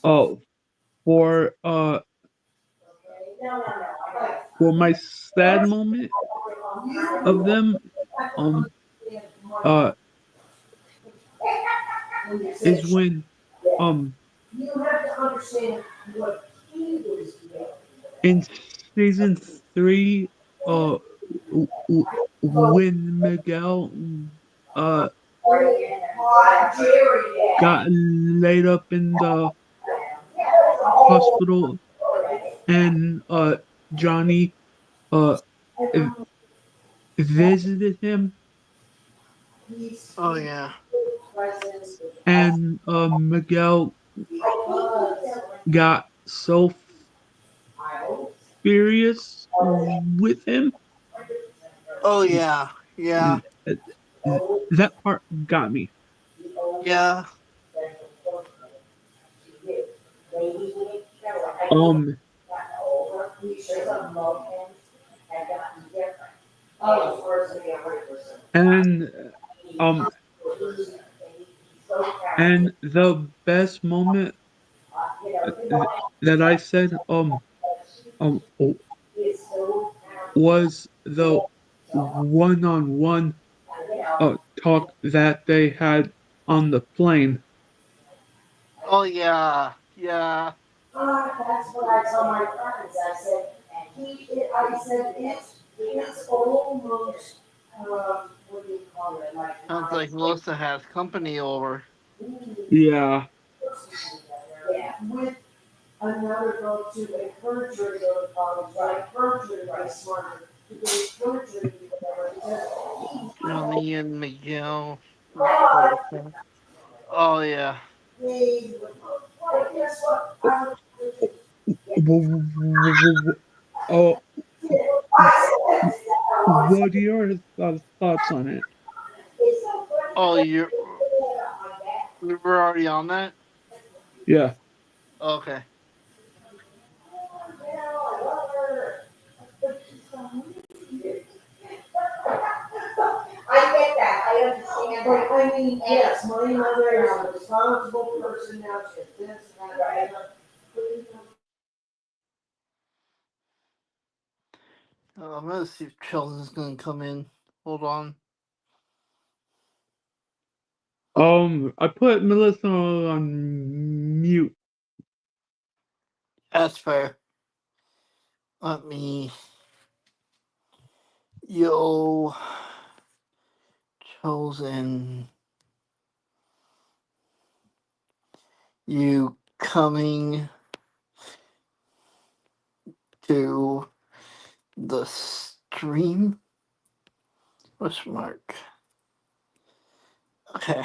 oh for for my sad moment of them um uh is when um you have to understand what he was doing. in season 3 uh when Miguel uh got laid up in the hospital and Johnny uh visited him Oh yeah. and Miguel got so furious with him. Oh yeah. Yeah. Uh, That part got me. Yeah. Um and um and the best moment that I said was the one-on-one talk that they had on the plane. Oh yeah. Yeah. That's what I tell my friends. I said, I said, it's almost, what do you call it? Like, Sounds like Melissa has company over. Yeah. yeah, with another girl to encourage her to go to college, like encourage her to be smarter, to be encourage her to be whatever. Because Johnny and Miguel. God, Oh yeah. they, like, guess what? Oh, what are your thoughts on it? Oh, we were already on that. Yeah. Okay. I get that, I understand. But I mean, yes, my mother is a responsible person now, she has this and that. I'm gonna see if Chelsea's gonna come in. Hold on. I put Melissa on mute. That's fair. Let me. Yo. Chosen. You coming to the stream? What's mark? Okay.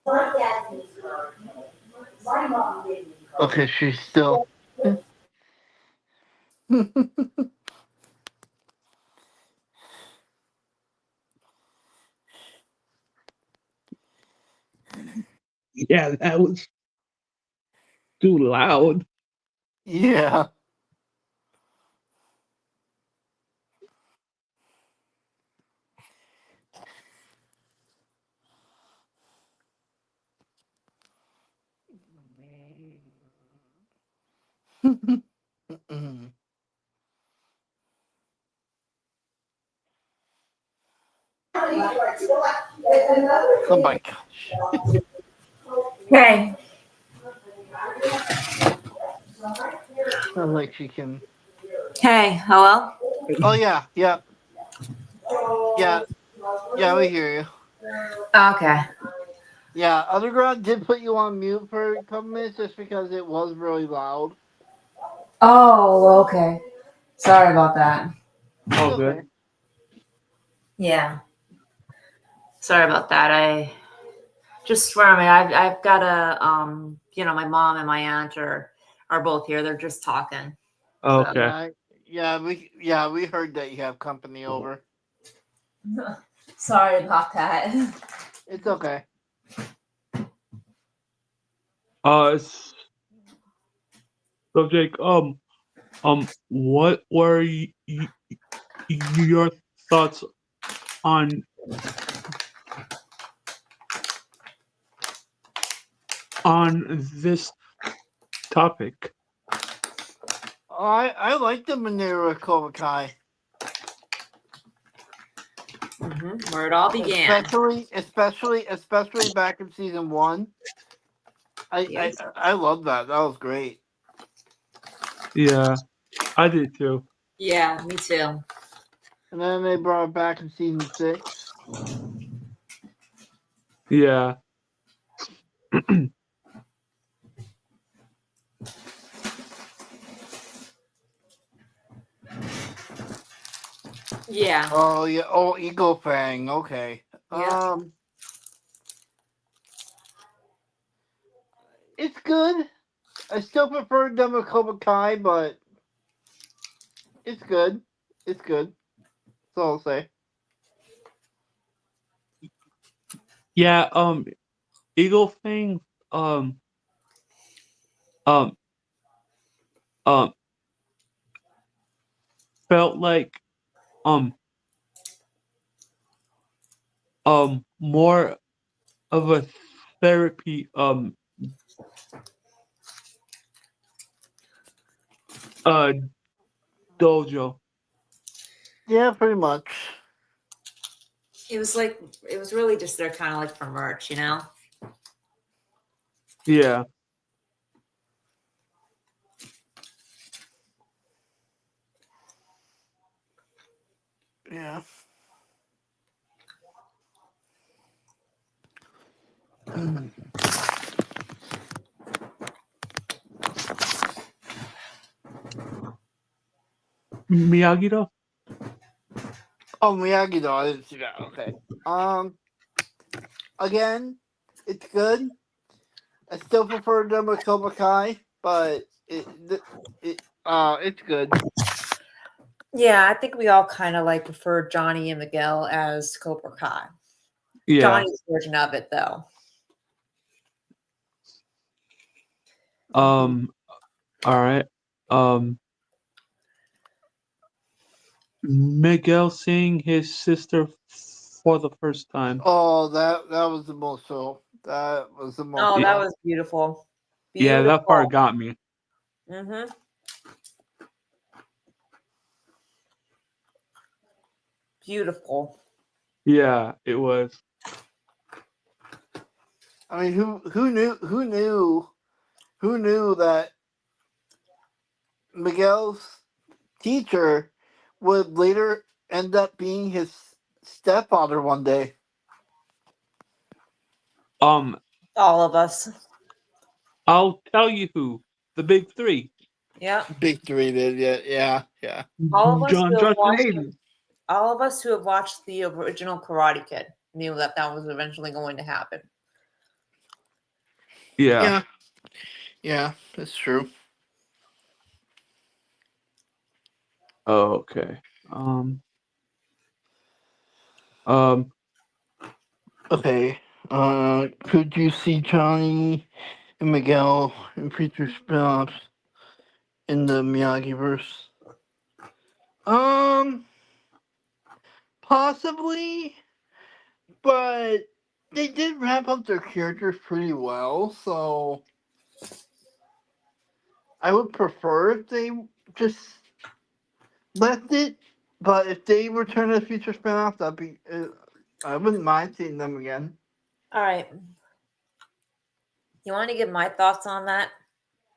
My dad didn't encourage me. My mom didn't encourage Okay, she's still. Yeah, that was too loud. Yeah. Mm. Oh my gosh. Okay. Sounds like she can. Hey, hello? Oh yeah, yeah, yeah, yeah. We hear you. Okay. Yeah, Underground did put you on mute for a couple minutes just because it was really loud. Oh, okay. Sorry about that. It's All good. okay. Yeah. Sorry about that. I just swear me. I've got my mom and my aunt are both here. They're just talking. Okay. Yeah, we heard that you have company over. Sorry about that. It's okay. So Jake, what were your thoughts on this topic? I like the Manera Cobra Kai, Where it all began. especially back in season 1. Yes. I love that. That was great. Yeah, I did too. Yeah, me too. And then they brought it back in season 6. Yeah. Yeah. Oh yeah. Oh, Eagle Fang. Okay. Yeah. It's good. I still prefer them to Cobra Kai, but it's good. It's good. That's all I'll say. Yeah, Eagle Fang, um, um, um, felt like, um, more of a therapy, uh, dojo. Yeah, pretty much. It was really just there kind of like for merch, you know? Yeah. Yeah. Miyagi-Do? Oh, Miyagi-Do. I didn't see that. Okay. Again, it's good. I still prefer them to Cobra Kai, but it's good. Yeah, I think we all kind of like prefer Johnny and Miguel as Cobra Kai. Yeah. Johnny's version of it, though. All right. Miguel seeing his sister for the first time. Oh, that was the most so. That was the most. Oh, that Yeah. was beautiful. Yeah, that part got me. Mm-hmm. Beautiful. Yeah, it was. I mean, who knew that Miguel's teacher would later end up being his stepfather one day. Um, All of us. I'll tell you who. The big three. Yeah. Big three did, yeah. All of us John, who have Justin, watched Hayden. all of us who have watched the original Karate Kid knew that that was eventually going to happen. Yeah. Yeah, that's true. Oh, okay. Um, Okay. Could you see Johnny and Miguel in future spin-offs in the Miyagi-verse? Possibly, but they did wrap up their characters pretty well, so I would prefer if they just left it. But if they return to the future spin-off, that'd be. I wouldn't mind seeing them again. All right. You want to give my thoughts on that?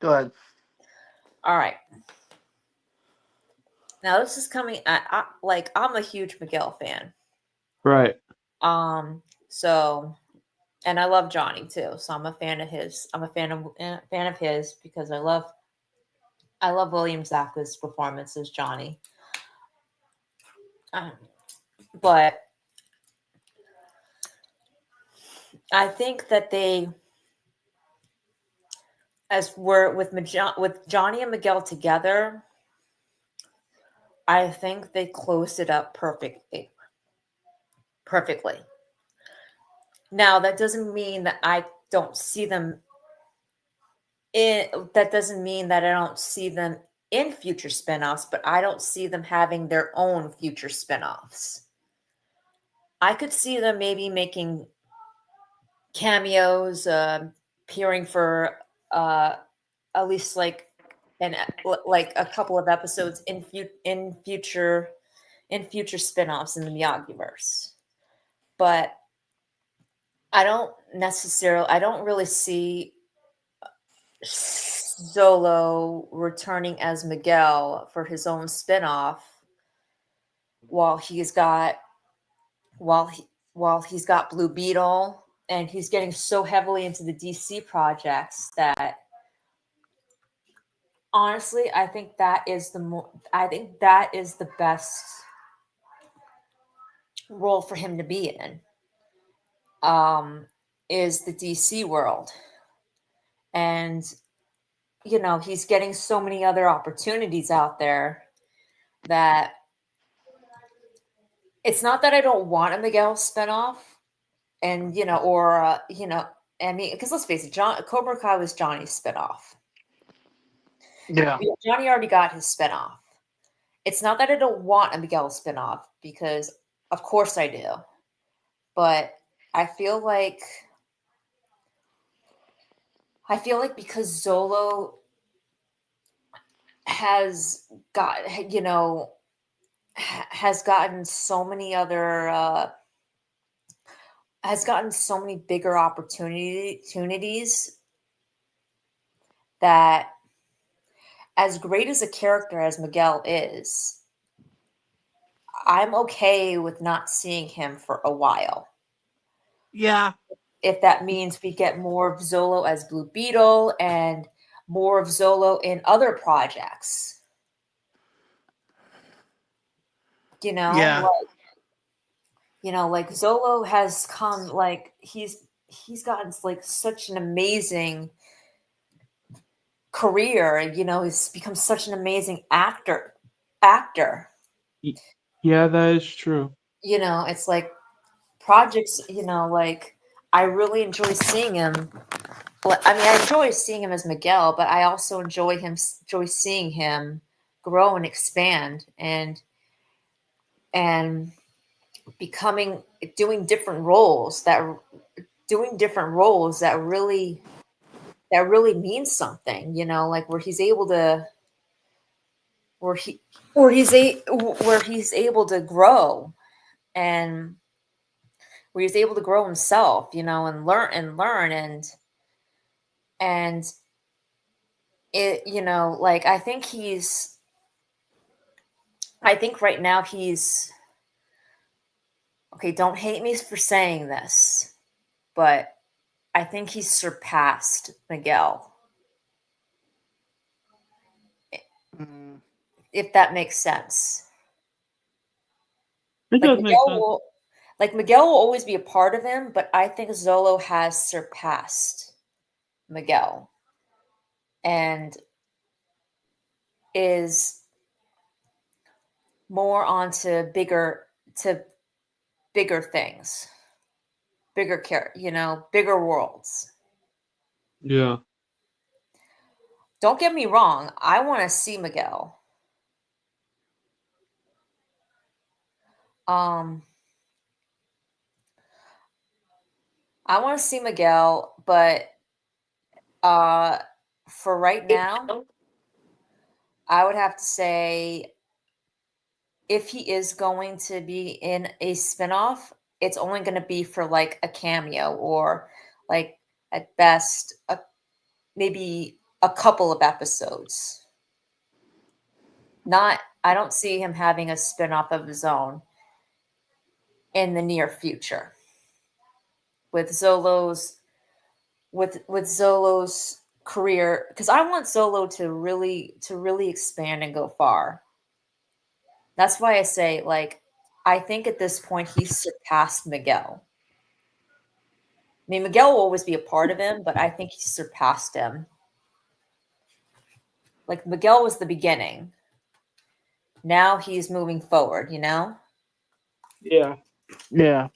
Go ahead. All right. Now this is coming like I'm a huge Miguel fan. right. So and I love Johnny too. So I'm a fan of his. I'm a fan of his because I love William Zabka's performance as Johnny. But I think that they, as we're with Johnny and Miguel together, I think they closed it up perfectly. Perfectly. Now that doesn't mean that I don't see them that doesn't mean that I don't see them in future spin-offs, but I don't see them having their own future spin-offs. I could see them maybe making cameos, appearing for at least like a couple of episodes in future spin-offs in the Miyagi-verse. But I don't really see Zolo returning as Miguel for his own spin-off while he's got Blue Beetle and he's getting so heavily into the DC projects that honestly I think that is the best role for him to be in. Is the DC world. And he's getting so many other opportunities out there that it's not that I don't want a Miguel spinoff, and I mean, because let's face it, Cobra Kai was Johnny's spinoff. Yeah. Johnny already got his spinoff. It's not that I don't want a Miguel spinoff, because of course I do, but I feel like because Zolo has gotten so many other has gotten so many bigger opportunities that, as great as a character as Miguel is, I'm okay with not seeing him for a while. Yeah. If that means we get more of Zolo as Blue Beetle and more of Zolo in other projects. Yeah. Like Zolo has come, like he's gotten like such an amazing career. He's become such an amazing actor. Yeah, that is true. It's like projects, like I really enjoy seeing him. I mean, I enjoy seeing him as Miguel, but I also enjoy seeing him grow and expand and doing different roles that doing different roles that really means something, you know, like where he's able to where he's able to grow, and where he's able to grow himself, you know, and learn and it, you know, like I think right now he's okay, don't hate me for saying this, but I think he's surpassed Miguel, Mm. if that makes sense. It Like does make sense. Miguel will always be a part of him, but I think Zolo has surpassed Miguel and is more onto bigger things, bigger worlds. Yeah. Don't get me wrong, I want to see Miguel. I want to see Miguel, but for right now, I would have to say if he is going to be in a spinoff, it's only going to be for like a cameo or like at best maybe a couple of episodes. I don't see him having a spinoff of his own in the near future. With Zolo's career, because I want Zolo to really expand and go far. That's why I say, like, I think at this point he's surpassed Miguel. I mean, Miguel will always be a part of him, but I think he's surpassed him. Like, Miguel was the beginning. Now he's moving forward, you know? Yeah. Yeah.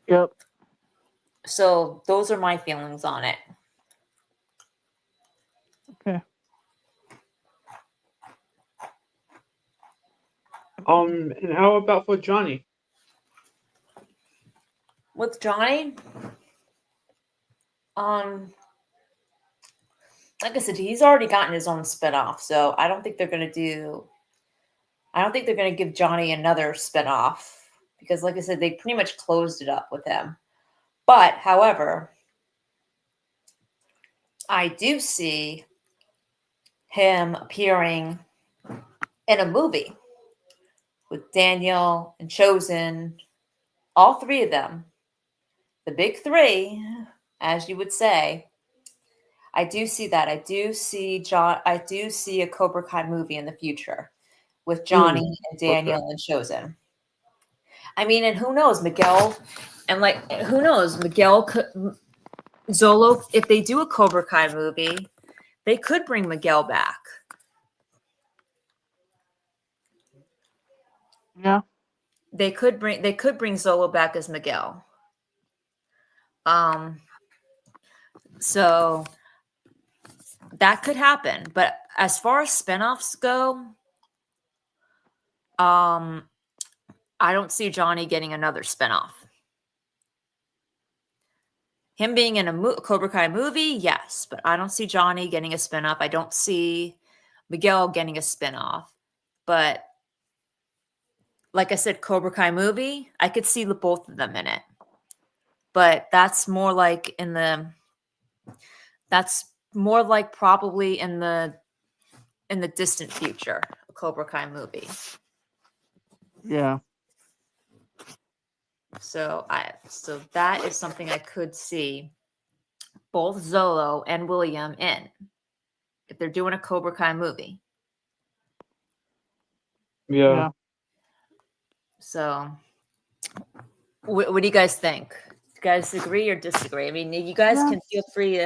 Yep. So those are my feelings on it. Okay. And how about for Johnny? With Johnny, like I said, he's already gotten his own spinoff, so I don't think they're going to give Johnny another spinoff because, like I said, they pretty much closed it up with him. But, however, I do see him appearing in a movie with Daniel and Chosen, all three of them, the big three, as you would say. I do see that. I do see a Cobra Kai movie in the future with Johnny and Daniel and Chosen. I mean, and who knows, Miguel, and like who knows, Zolo, if they do a Cobra Kai movie, they could bring Miguel back. Yeah. They could bring Zolo back as Miguel. So that could happen. But as far as spinoffs go, I don't see Johnny getting another spinoff. Him being in a Cobra Kai movie, yes, but I don't see Johnny getting a spinoff. I don't see Miguel getting a spinoff. But like I said, Cobra Kai movie, I could see the both of them in it. But that's more like probably in the distant future, a Cobra Kai movie. Yeah. So that is something I could see both Zolo and William in if they're doing a Cobra Kai movie. Yeah. So what do you guys think? Do you guys agree or disagree? I mean, you guys can feel free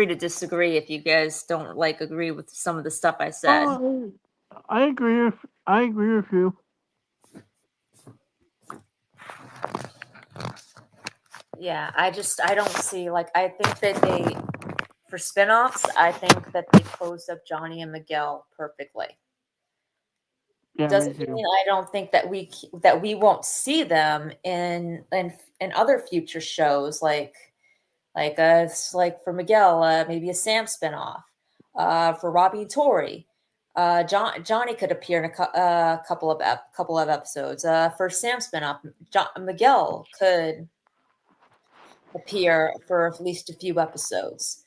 to disagree if you guys don't like agree with some of the stuff I said. Oh, I agree with you. Yeah, I don't see, like, I think that for spinoffs, I think that they closed up Johnny and Miguel perfectly. Yeah, me doesn't too. mean I don't think that we won't see them in other future shows like for Miguel, maybe a Sam spinoff. For Robbie and Tori, Johnny could appear in a couple of episodes. For Sam spinoff, Miguel could appear for at least a few episodes.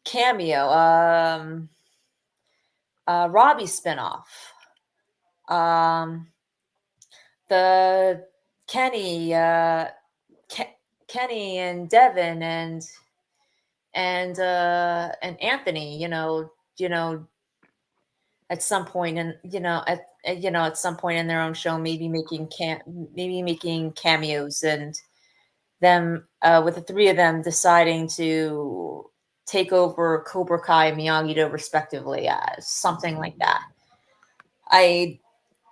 Cameo, Robbie spinoff, um, the Kenny, Kenny and Devin and Anthony. At some point at some point in their own show, maybe making cameos, and them with the three of them deciding to take over Cobra Kai and Miyagi-Do respectively, as something like that. I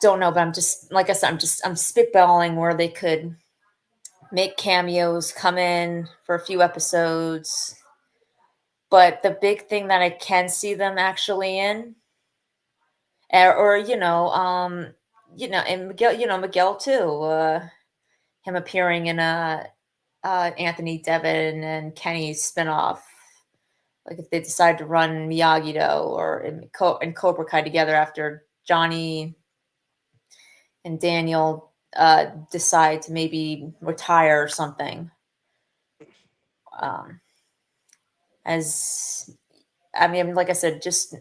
don't know, but I'm just like I said, I'm spitballing where they could make cameos, come in for a few episodes. But the big thing that I can see them actually in, or and Miguel too, him appearing in a Anthony Devin and Kenny's spinoff. Like if they decide to run Miyagi-Do or and Cobra Kai together after Johnny and Daniel decide to maybe retire or something. As I mean, like I said, just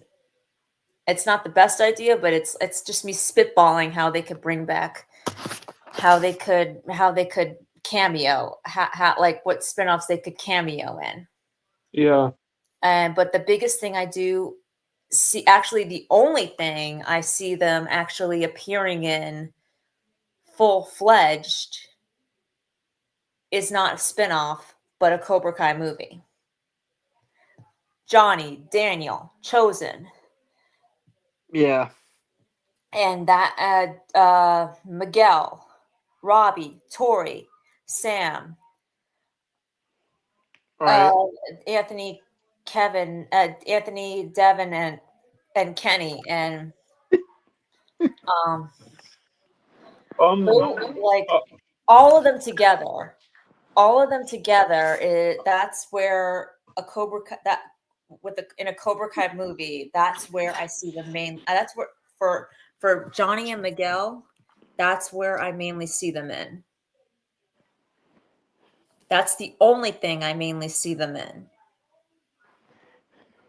it's not the best idea, but it's just me spitballing how they could bring back, how they could cameo, how like what spinoffs they could cameo in. Yeah. But the biggest thing I do see, actually, the only thing I see them actually appearing in full fledged is not a spinoff, but a Cobra Kai movie. Johnny, Daniel, Chosen, Yeah. and that Miguel, Robbie, Tori, Sam, Right. Anthony, Anthony, Devin, and Kenny, and um, like uh, all of them together. All of them together. That's where a in a Cobra Kai movie. That's where I see the main. That's where for Johnny and Miguel. That's where I mainly see them in. That's the only thing I mainly see them in.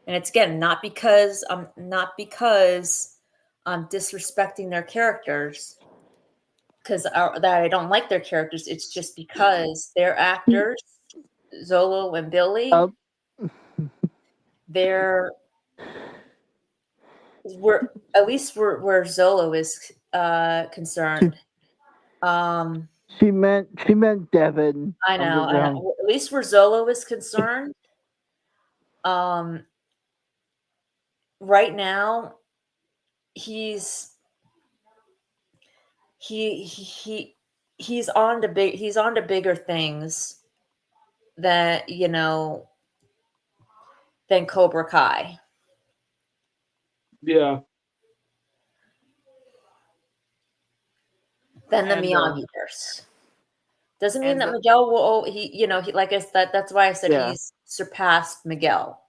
And it's again not because I'm disrespecting their characters, because that I don't like their characters. It's just because they're actors, Zolo and Billy. They're at least where Zolo is concerned. She meant Devin. I know, at least where Zolo is concerned. Right now, he's on to bigger things that than Cobra Kai. yeah. Than the Miyagi verse. Doesn't mean that Miguel will. He like I said. That's why I said he's surpassed Miguel.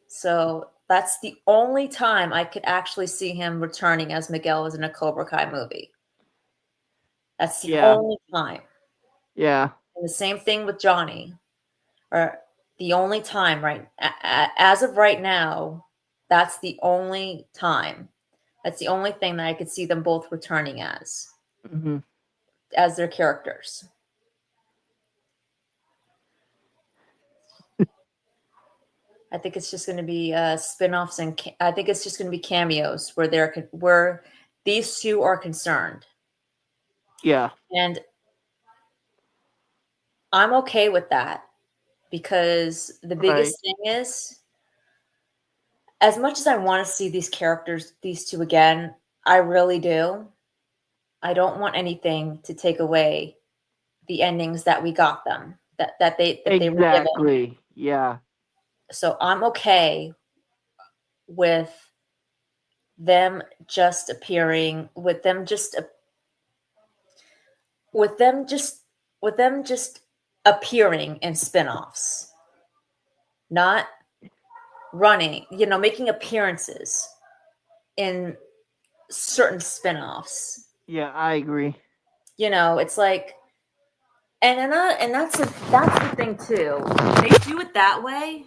So that's the only time I could actually see him returning as Miguel is in a Cobra Kai movie. That's the only time. Yeah. And the same thing with Johnny. Or the only time, right? As of right now, that's the only time. That's the only thing that I could see them both returning as their characters. I think it's just going to be spin-offs, and I think it's just going to be cameos where these two are concerned. Yeah. And I'm okay with that, because the biggest thing is, as much as I want to see these two again, I really do. I don't want anything to take away the endings that we got them, that they were given. Exactly. Yeah. So I'm okay with them just appearing, with them just appearing in spinoffs, not running, making appearances in certain spinoffs. Yeah, I agree. It's like, and that's the thing too. They do it that way.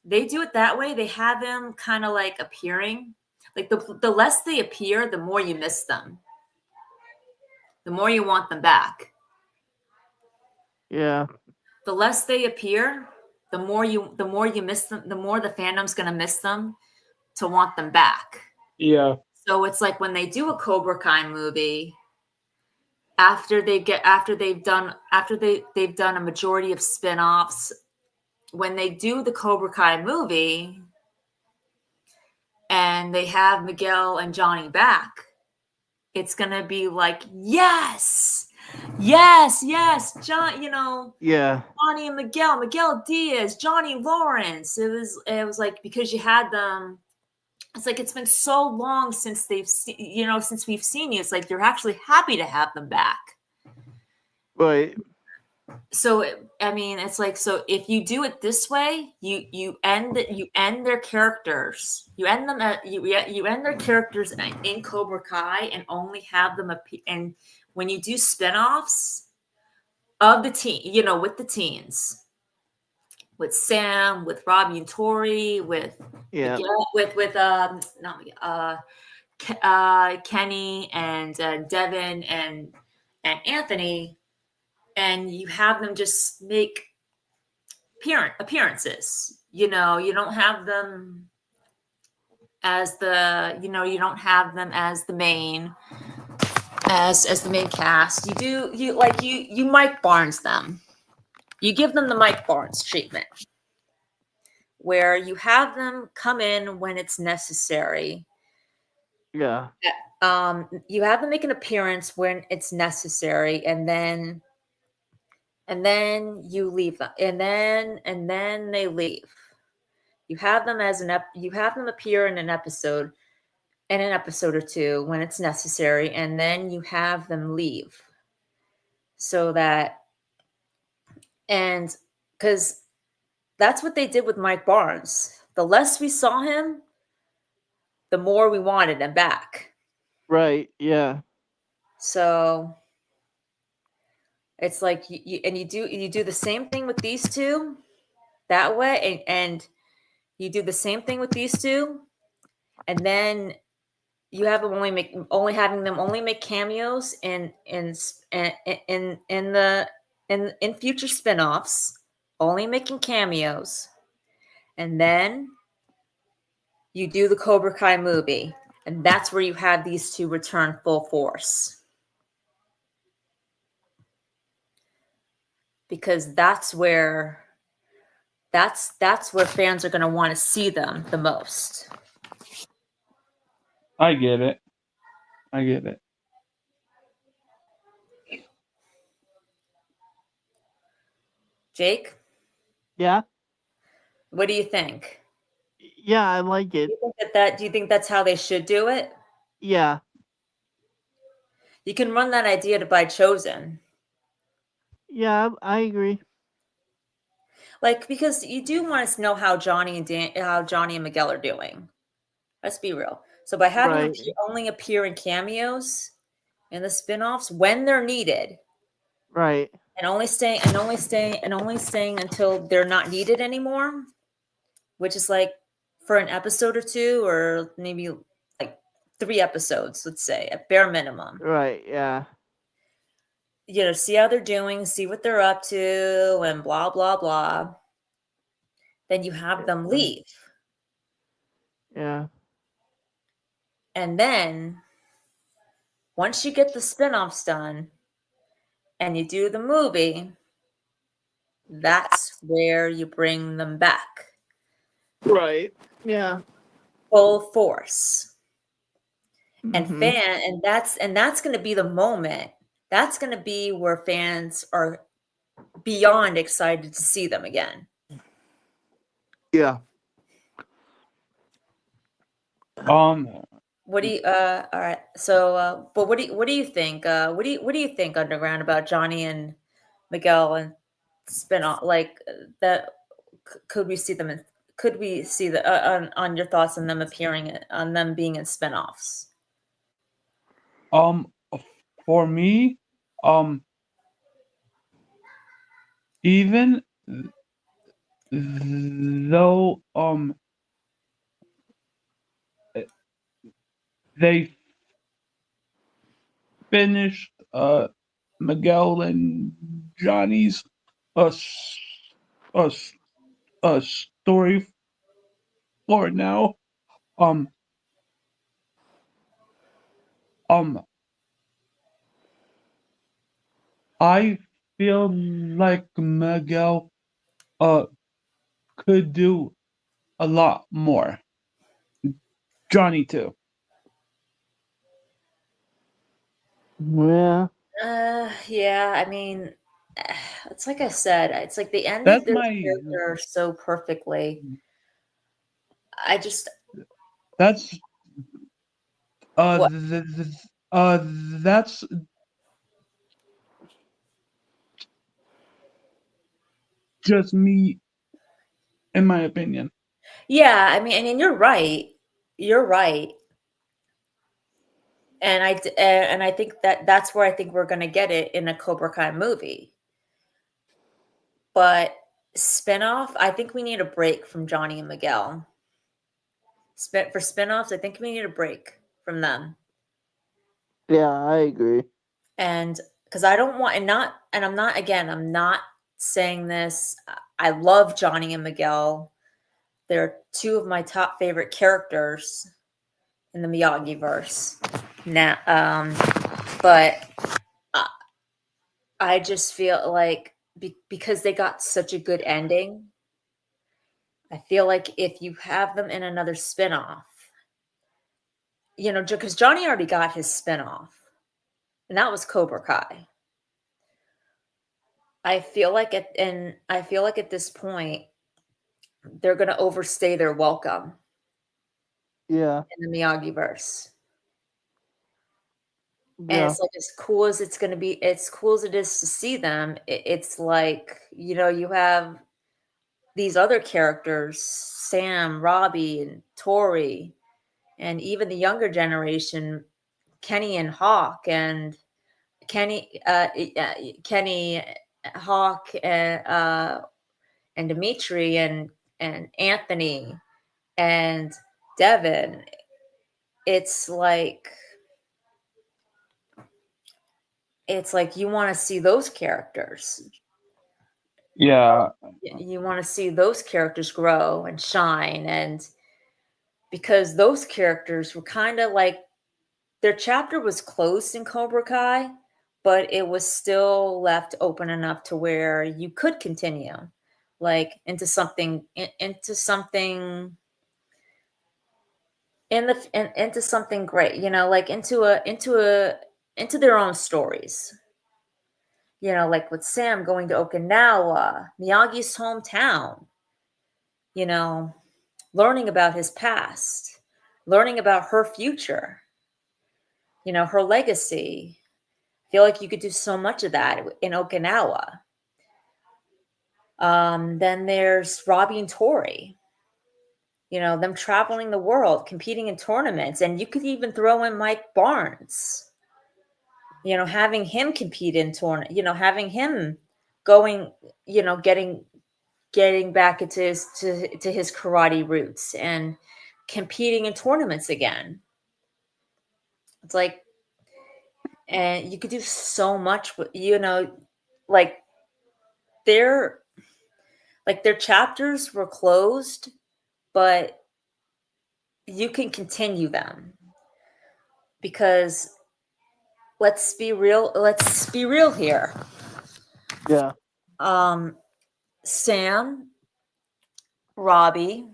They have them kind of like appearing. Like the less they appear, the more you miss them. The more you want them back. Yeah. The less they appear, the more you miss them, the more the fandom's gonna miss them to want them back. Yeah. So it's like when they do a Cobra Kai movie, after they've done a majority of spin-offs, when they do the Cobra Kai movie and they have Miguel and Johnny back, it's gonna be like, yes, John, Yeah. Johnny and Miguel Diaz, Johnny Lawrence. It was like, because you had them. It's like, it's been so long since since we've seen you. It's like you're actually happy to have them back. Right. So it's like, so if you do it this way, you end their characters. You end them at you end their characters in Cobra Kai and only have them appear. And when you do spinoffs of the teen, with the teens, with Sam, with Robbie and Tori, with Miguel, with not Miguel, Kenny and Devin and Anthony, and you have them just make appearances. You don't have them as the you don't have them as the main cast. You Mike Barnes them. You give them the Mike Barnes treatment, where you have them come in when it's necessary. Yeah. You have them make an appearance when it's necessary, and then you leave them, and then they leave. You have them you have them appear in an episode or two when it's necessary, and then you have them leave. So that, and because that's what they did with Mike Barnes. The less we saw him, the more we wanted him back. Right. Yeah. So it's like you do the same thing with these two that way, and you do the same thing with these two, and then you have them having them only make cameos in future spinoffs, only making cameos, and then you do the Cobra Kai movie, and that's where you have these two return full force. Because that's where fans are going to want to see them the most. I get it. Jake? Yeah. What do you think? Yeah, I like it. Do you think that's how they should do it? Yeah. You can run that idea by Chosen. Yeah, I agree. Like, because you do want us to know how Johnny and Miguel are doing. Let's be real. So by having them only appear in cameos in the spinoffs when they're needed, right, and only staying until they're not needed anymore, which is like for an episode or two, or maybe like 3 episodes, let's say, at bare minimum. Right, yeah. See how they're doing, see what they're up to, and blah, blah, blah. Then you have them leave. Yeah. And then once you get the spinoffs done and you do the movie, that's where you bring them back. Right. Yeah. Full force. Mm-hmm. And that's going to be the moment. That's going to be where fans are beyond excited to see them again. Yeah. What do you all right. So but what do you think? What do you think, Underground, about Johnny and Miguel and spin off like that could we see them in could we see the on your thoughts on them appearing on them being in spin-offs? Um, for me, um, even though they finished Miguel and Johnny's uh, s- uh, s- story for now, um um I feel like Miguel uh could do a lot more. Johnny too. Yeah. Yeah, I mean, it's like I said, it's like they ended That's their my character so perfectly. I just that's what that's just me in my opinion. yeah, I mean you're right. You're right. And I think that that's where I think we're going to get it in a Cobra Kai movie. But spin-off, I think we need a break from Johnny and Miguel. For spin-offs, I think we need a break from them. Yeah, I agree. And because I don't want, and I'm not, again, I'm not saying this. I love Johnny and Miguel. They're two of my top favorite characters in the Miyagi verse. Now, but I, I just feel like because they got such a good ending, I feel like if you have them in another spin-off, because Johnny already got his spin-off, and that was Cobra Kai. I feel like at this point they're going to overstay their welcome Yeah. in the Miyagi verse. And Yeah. it's like as cool as it's going to be, as cool as it is to see them, it's like, you have these other characters, Sam, Robbie, and Tori, and even the younger generation, Kenny and Hawk, and Kenny, Hawk, and Dimitri, and Anthony, and Devin. It's like you want to see those characters. Yeah. You want to see those characters grow and shine, and because those characters were kind of like their chapter was closed in Cobra Kai, but it was still left open enough to where you could continue, like into something into something great, like into their own stories. Like with Sam going to Okinawa, Miyagi's hometown, you know, learning about his past, learning about her future, her legacy. I feel like you could do so much of that in Okinawa. Then there's Robbie and Tori, them traveling the world, competing in tournaments. And you could even throw in Mike Barnes, having him compete in tournament, having him going, getting back into to his karate roots and competing in tournaments again. It's like, and you could do so much with, like their their chapters were closed, but you can continue them because let's be real here. Yeah. Sam, Robbie,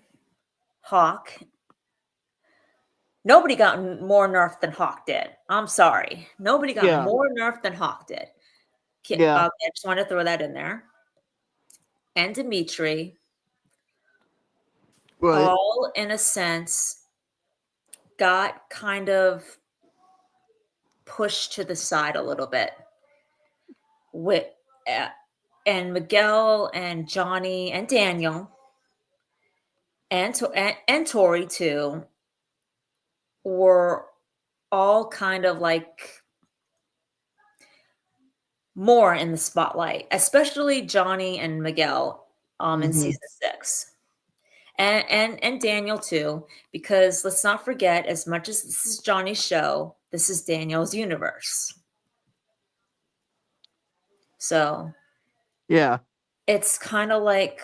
Hawk, nobody got more nerfed than Hawk did. I'm sorry. Nobody got Yeah. more nerfed than Hawk did. Yeah. I just want to throw that in there. And Dimitri, Right. all in a sense, got kind of pushed to the side a little bit with and Miguel and Johnny and Daniel and Tori too were all kind of like more in the spotlight, especially Johnny and Miguel in season 6. And Daniel too, because let's not forget, as much as this is Johnny's show, this is Daniel's universe. So Yeah. it's kind of like,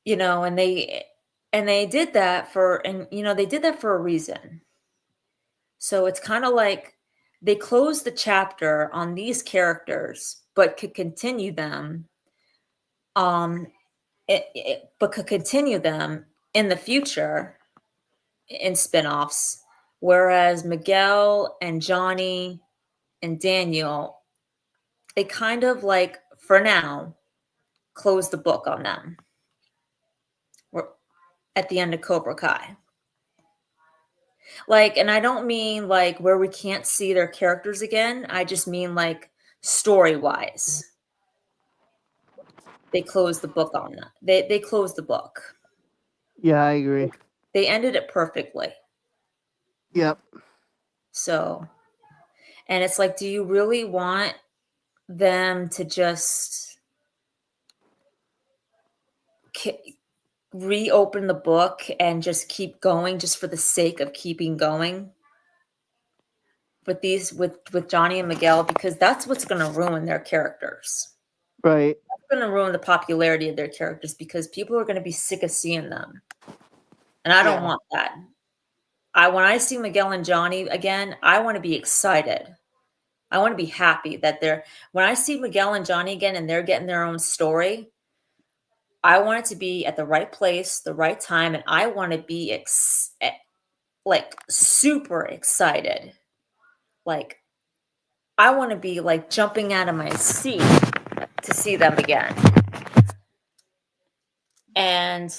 you know, and they did that for, and you know, they did that for a reason. So it's kind of like they closed the chapter on these characters, but could continue them. But could continue them in the future in spinoffs, whereas Miguel and Johnny and Daniel, they kind of like for now closed the book on them. We're at the end of Cobra Kai. Like, and I don't mean like where we can't see their characters again. I just mean like story wise. They closed the book on that. They closed the book. Yeah, I agree. They ended it perfectly. Yep. So, and it's like, do you really want them to just reopen the book and just keep going just for the sake of keeping going with these with Johnny and Miguel? Because that's what's going to ruin their characters. Right. That's going to ruin the popularity of their characters because people are going to be sick of seeing them. And I don't want that. When I see Miguel and Johnny again, I want to be excited. I want to be happy that when I see Miguel and Johnny again and they're getting their own story, I want it to be at the right place, the right time, and I want to be like super excited. Like I want to be like jumping out of my seat to see them again. And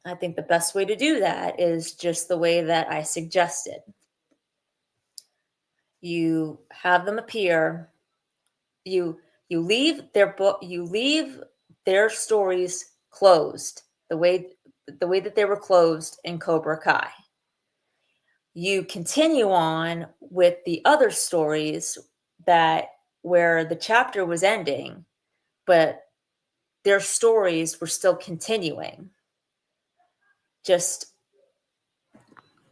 I think the best way to do that is just the way that I suggested. You have them appear, you leave their book, you leave their stories closed the way that they were closed in Cobra Kai. You continue on with the other stories that where the chapter was ending, but their stories were still continuing.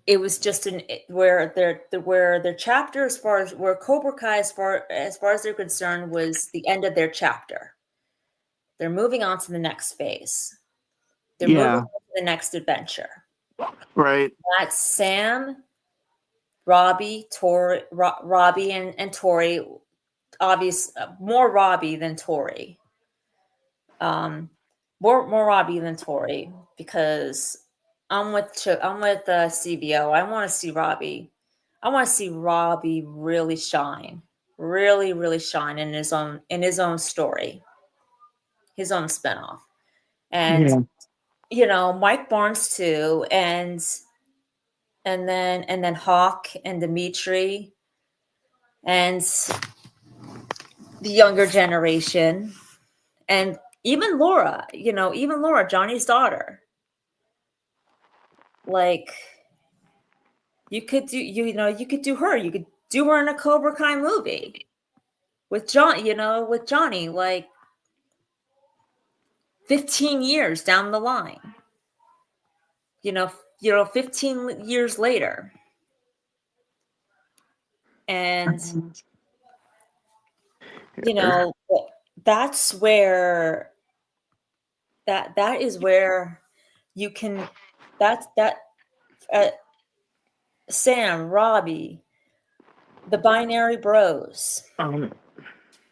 It was just where their chapter, as far as where Cobra Kai, as far as they're concerned, was the end of their chapter. They're moving on to the next phase. They're moving on to the next adventure. Right. That's Sam, Robbie, Robbie and Tori. More Robbie than Tori. More Robbie than Tori because I'm with CBO. I want to see Robbie. I want to see Robbie really shine, really shine in his own story, his own spinoff, and you know Mike Barnes too, and then Hawk and Dimitri, and the younger generation, and even Laura. Even Laura, Johnny's daughter. Like you could do her. You could do her in a Cobra Kai movie with Johnny, like 15 years down the line. 15 years later. And that's where that is where you can Sam, Robbie, the Binary Bros, the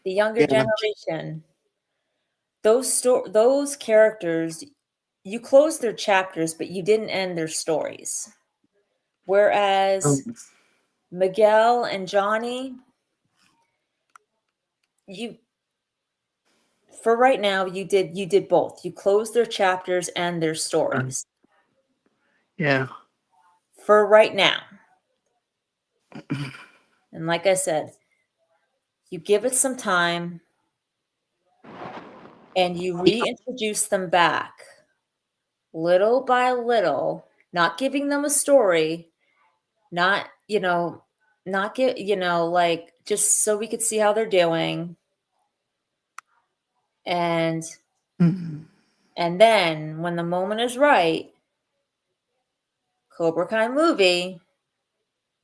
younger generation, those characters, you closed their chapters, but you didn't end their stories. Whereas Miguel and Johnny, for right now, you did both. You closed their chapters and their stories. Yeah. for right now. And like I said, you give it some time and you reintroduce them back little by little, not giving them a story, not, not get, like just so we could see how they're doing. And then when the moment is right, Cobra Kai movie,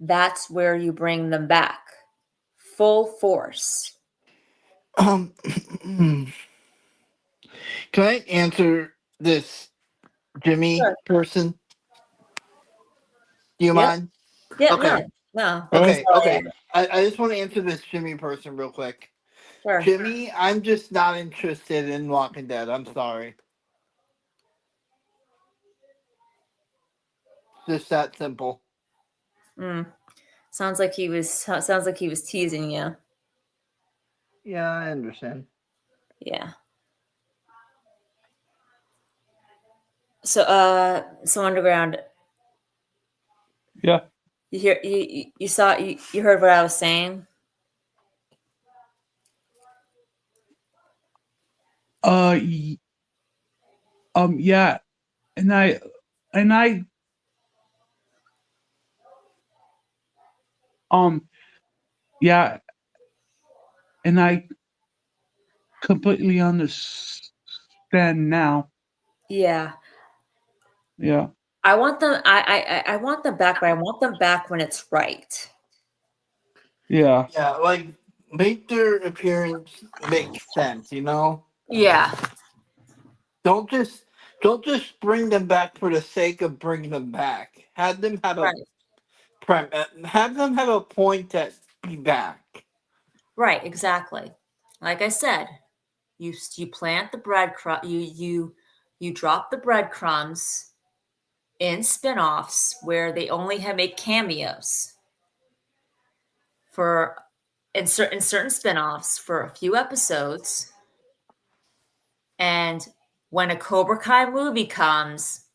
that's where you bring them back. Full force. Can I answer this Jimmy Sure. person? Do you Yep. mind? Yeah, Okay. no. Okay. Sorry. I just want to answer this Jimmy person real quick. Sure. Jimmy, I'm just not interested in Walking Dead. I'm sorry. Just that simple. Sounds like he was teasing you. Yeah, I understand. Yeah. So Underground, Yeah. you heard what I was saying? Y- yeah, and I, yeah, and I completely understand now. Yeah. Yeah. I want them I want them back, but I want them back when it's right. Yeah. Yeah, like make their appearance make sense, you know? Yeah. Don't just don't just bring them back for the sake of bringing them back. Have them have a Right. have them have a point to be back. Right, exactly. Like I said, you plant the breadcrumb, you drop the breadcrumbs in spin-offs where they only have make cameos for in certain spin-offs for a few episodes. And when a Cobra Kai movie comes,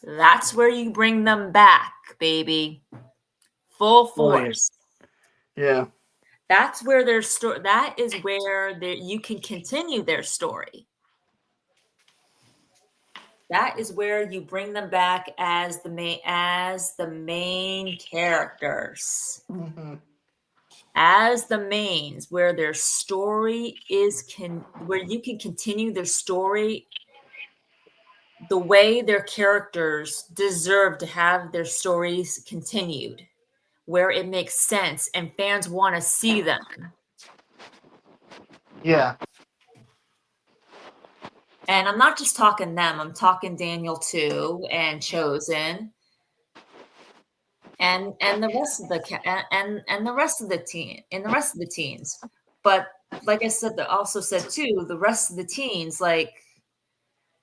that's where you bring them back, baby. Full force. Yeah. That's where their story. That is where you can continue their story. That is where you bring them back as the main characters, Mm-hmm. as the mains, where their story where you can continue their story the way their characters deserve to have their stories continued, where it makes sense and fans want to see them. Yeah. And I'm not just talking them, I'm talking Daniel too, and Chosen, and the rest of and the rest of the teens. But like I said, also said too, the rest of the teens, like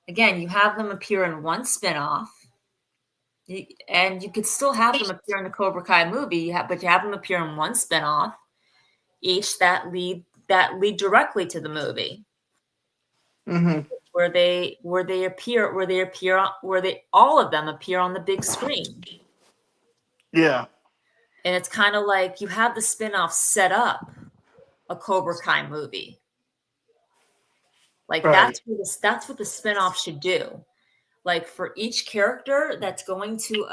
again, you have them appear in one spinoff, and you could still have them appear in the Cobra Kai movie, but you have them appear in one spinoff, each that lead directly to the movie. Mm-hmm. Where they all of them appear on the big screen. Yeah. And it's kind of like you have the spin-off set up a Cobra Kai movie. Like Right. that's what the spin-off should do. Like for each character that's going to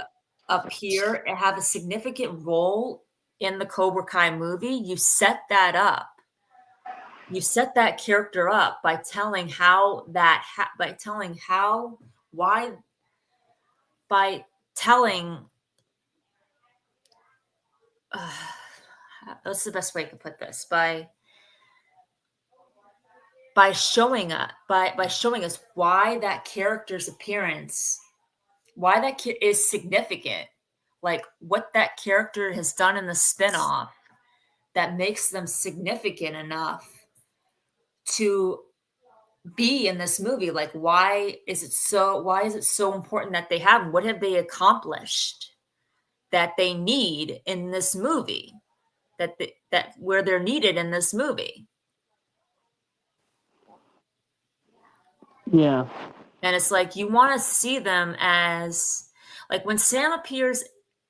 appear and have a significant role in the Cobra Kai movie, you set that up. You set that character up by telling what's the best way to put this, by showing us why that character's appearance, why that is significant, like what that character has done in the spinoff that makes them significant enough to be in this movie. Like why is it so important that they have, what have they accomplished that they need in this movie, that where they're needed in this movie. Yeah. And it's like you want to see them as Like when Sam appears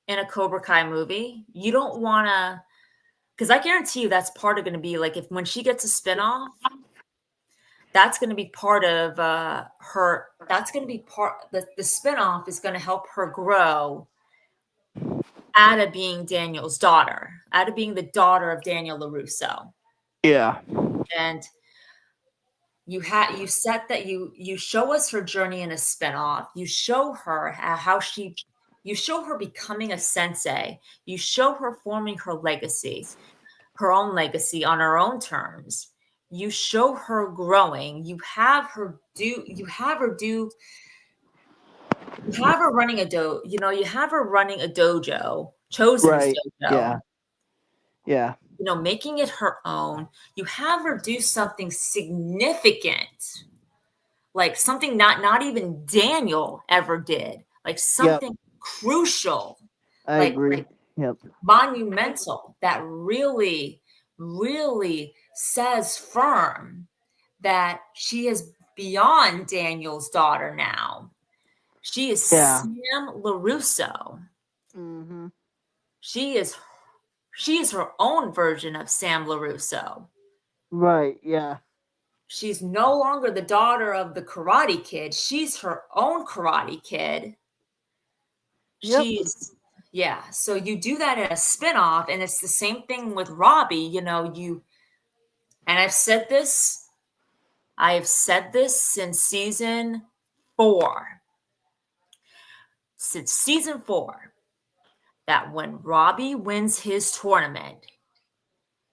in a Cobra Kai movie, you don't want to, because I guarantee you that's part of going to be like if when she gets a spinoff, that's going to be part of her. That's going to be the spinoff is going to help her grow out of being Daniel's daughter, out of being the daughter of Daniel LaRusso. Yeah. And you set that you show us her journey in a spinoff. You show her you show her becoming a sensei. You show her forming her legacy, her own legacy on her own terms. You show her growing. You have her running a you have her running a dojo, Chosen's Right. dojo. Yeah. Making it her own. You have her do something significant, like something not even Daniel ever did, like something crucial, I agree. Yep. monumental, that really, really says firm that she is beyond Daniel's daughter now. She is Sam LaRusso. Mm-hmm. She is her own version of Sam LaRusso. Right. Yeah. She's no longer the daughter of the Karate Kid. She's her own Karate Kid. Yep. So you do that in a spinoff, and it's the same thing with Robbie. And I've said this since season 4. Since season 4, that when Robbie wins his tournament,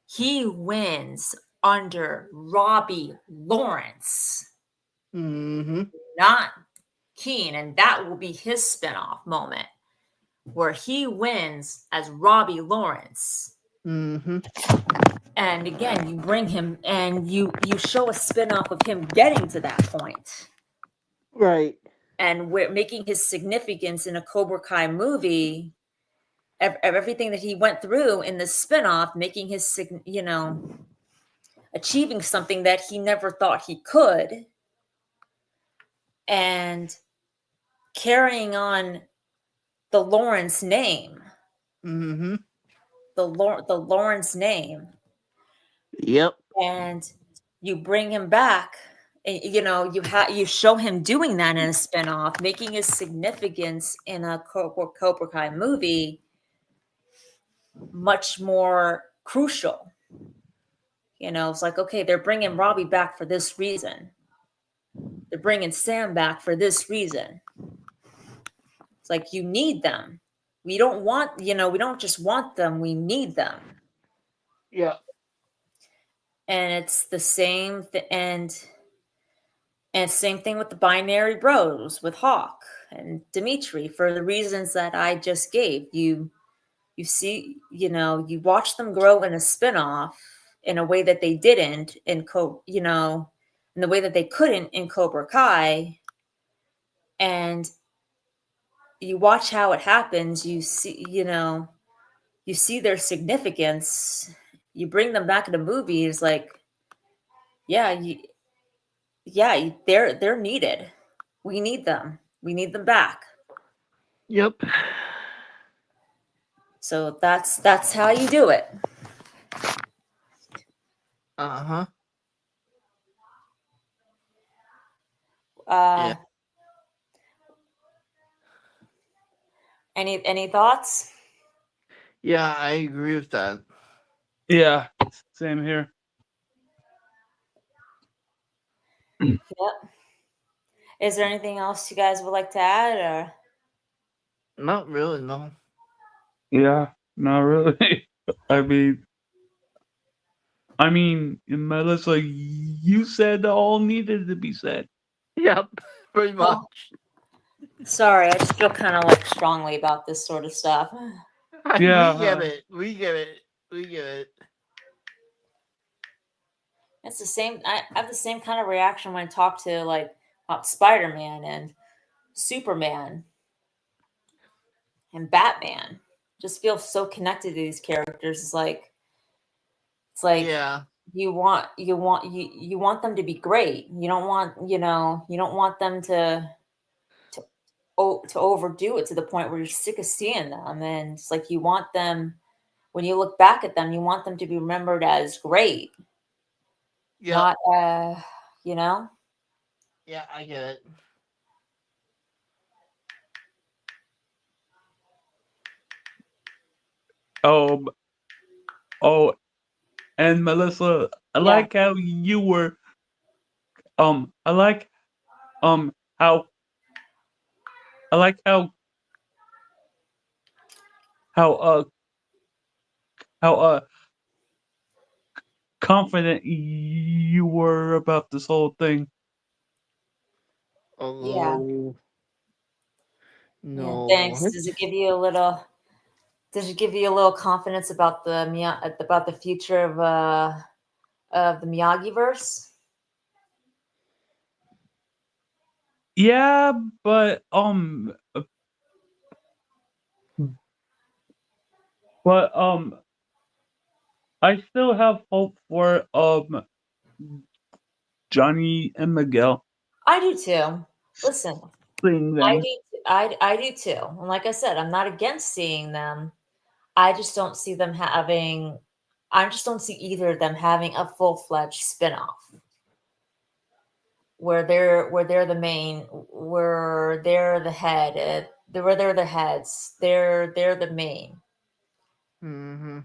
he wins under Robbie Lawrence, not Keen, and that will be his spinoff moment where he wins as Robbie Lawrence. Mm-hmm. And again, you bring him and you show a spinoff of him getting to that point. Right. And we're making his significance in a Cobra Kai movie, everything that he went through in the spinoff, making his, achieving something that he never thought he could, and carrying on the Lawrence name. Mm-hmm. The Lawrence name. Yep. And you bring him back. You show him doing that in a spinoff, making his significance in a Cobra Kai movie much more crucial. It's like, okay, they're bringing Robbie back for this reason. They're bringing Sam back for this reason. It's like, you need them. We don't just want them. We need them. Yeah. And it's the same and same thing with the Binary Bros, with Hawk and Dimitri, for the reasons that I just gave. You see, you watch them grow in a spinoff in a way that they didn't in the way that they couldn't in Cobra Kai. And you watch how it happens. You see their significance. You bring them back into movies, like, they're needed. We need them. We need them back. Yep. So that's how you do it. Uh-huh. Yeah. Any thoughts? Yeah, I agree with that. Yeah, same here. Yep. Is there anything else you guys would like to add, or? Not really, no. Yeah, not really. I mean, in my list, like you said, all needed to be said. Yep, pretty much. Sorry, I just feel kind of like strongly about this sort of stuff. Yeah. We get it. It's the same. I have the same kind of reaction when I talk to about Spider-Man and Superman and Batman. Just feel so connected to these characters. It's like yeah. You want them to be great. You don't want them to to overdo it to the point where you're sick of seeing them, and it's like you want them, when you look back at them, you want them to be remembered as great, Yeah, not you know. yeah, I get it. Um. Oh, and Melissa, I Yeah. like how you were. I like how I like how how confident you were about this whole thing. Yeah. Oh Yeah, no. thanks. Does it give you a little? Does it give you a little confidence about the future of the Miyagi verse? Yeah, but I still have hope for Johnny and Miguel I do too. Listen, seeing I them. do. I do too. And like I said, I'm not against seeing them. I just don't see them having. I just don't see either of them having a full-fledged spin-off where they're the main, where they're the head, where they're the heads. They're the main. Mm-hmm.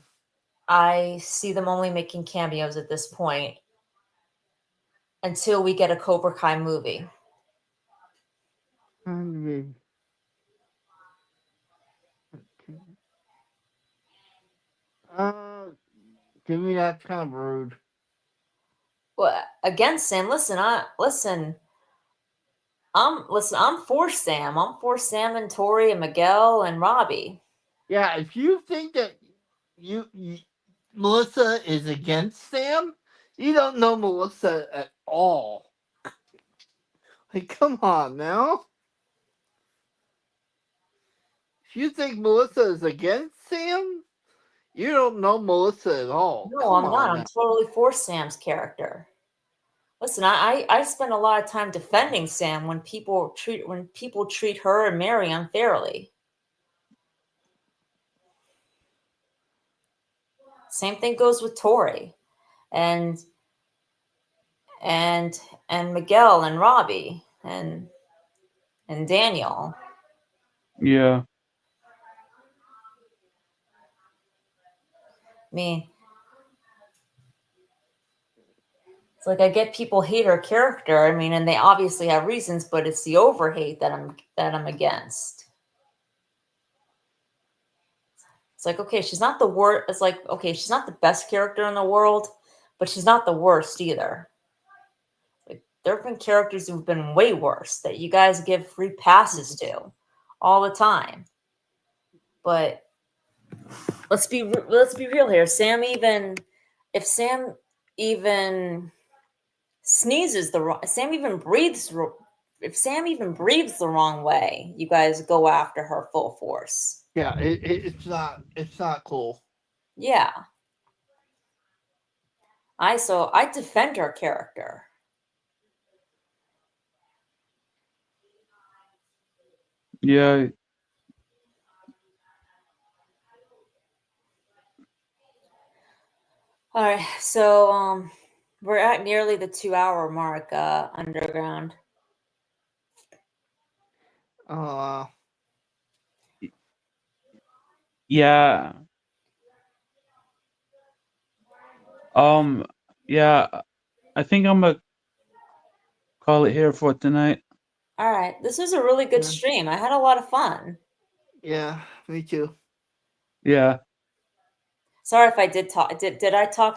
I see them only making cameos at this point until we get a Cobra Kai movie. To me, that's kind of rude. Well, again, Sam, I'm for Sam. I'm for Sam and Tori and Miguel and Robbie. Yeah, if you think that you Melissa is against Sam, you don't know Melissa at all. Like, come on now. If you think Melissa is against Sam, you don't know Melissa at all. No, Come I'm not. on I'm now. totally for Sam's character. Listen, I spend a lot of time defending Sam when people treat her and Mary unfairly. Same thing goes with Tori and and and Miguel and Robbie and Daniel. Yeah. I mean, it's like I get people hate her character. I mean, and they obviously have reasons, but it's the over hate that I'm against. It's like, okay, she's not the worst. It's like, okay, she's not the best character in the world, but she's not the worst either. Like, there have been characters who've been way worse that you guys give free passes to all the time. But let's be real here. If Sam even sneezes the wrong, Sam even breathes. If Sam even breathes the wrong way, you guys go after her full force. Yeah, it's not cool. Yeah. I defend her character. Yeah. All right, so we're at nearly the 2 hour mark, underground. Uh, Yeah. Um yeah, I think I'm gonna call it here for tonight. All right, this was a really good Yeah. stream. I had a lot of fun. yeah, me too. Yeah. Sorry if I did talk. Did I talk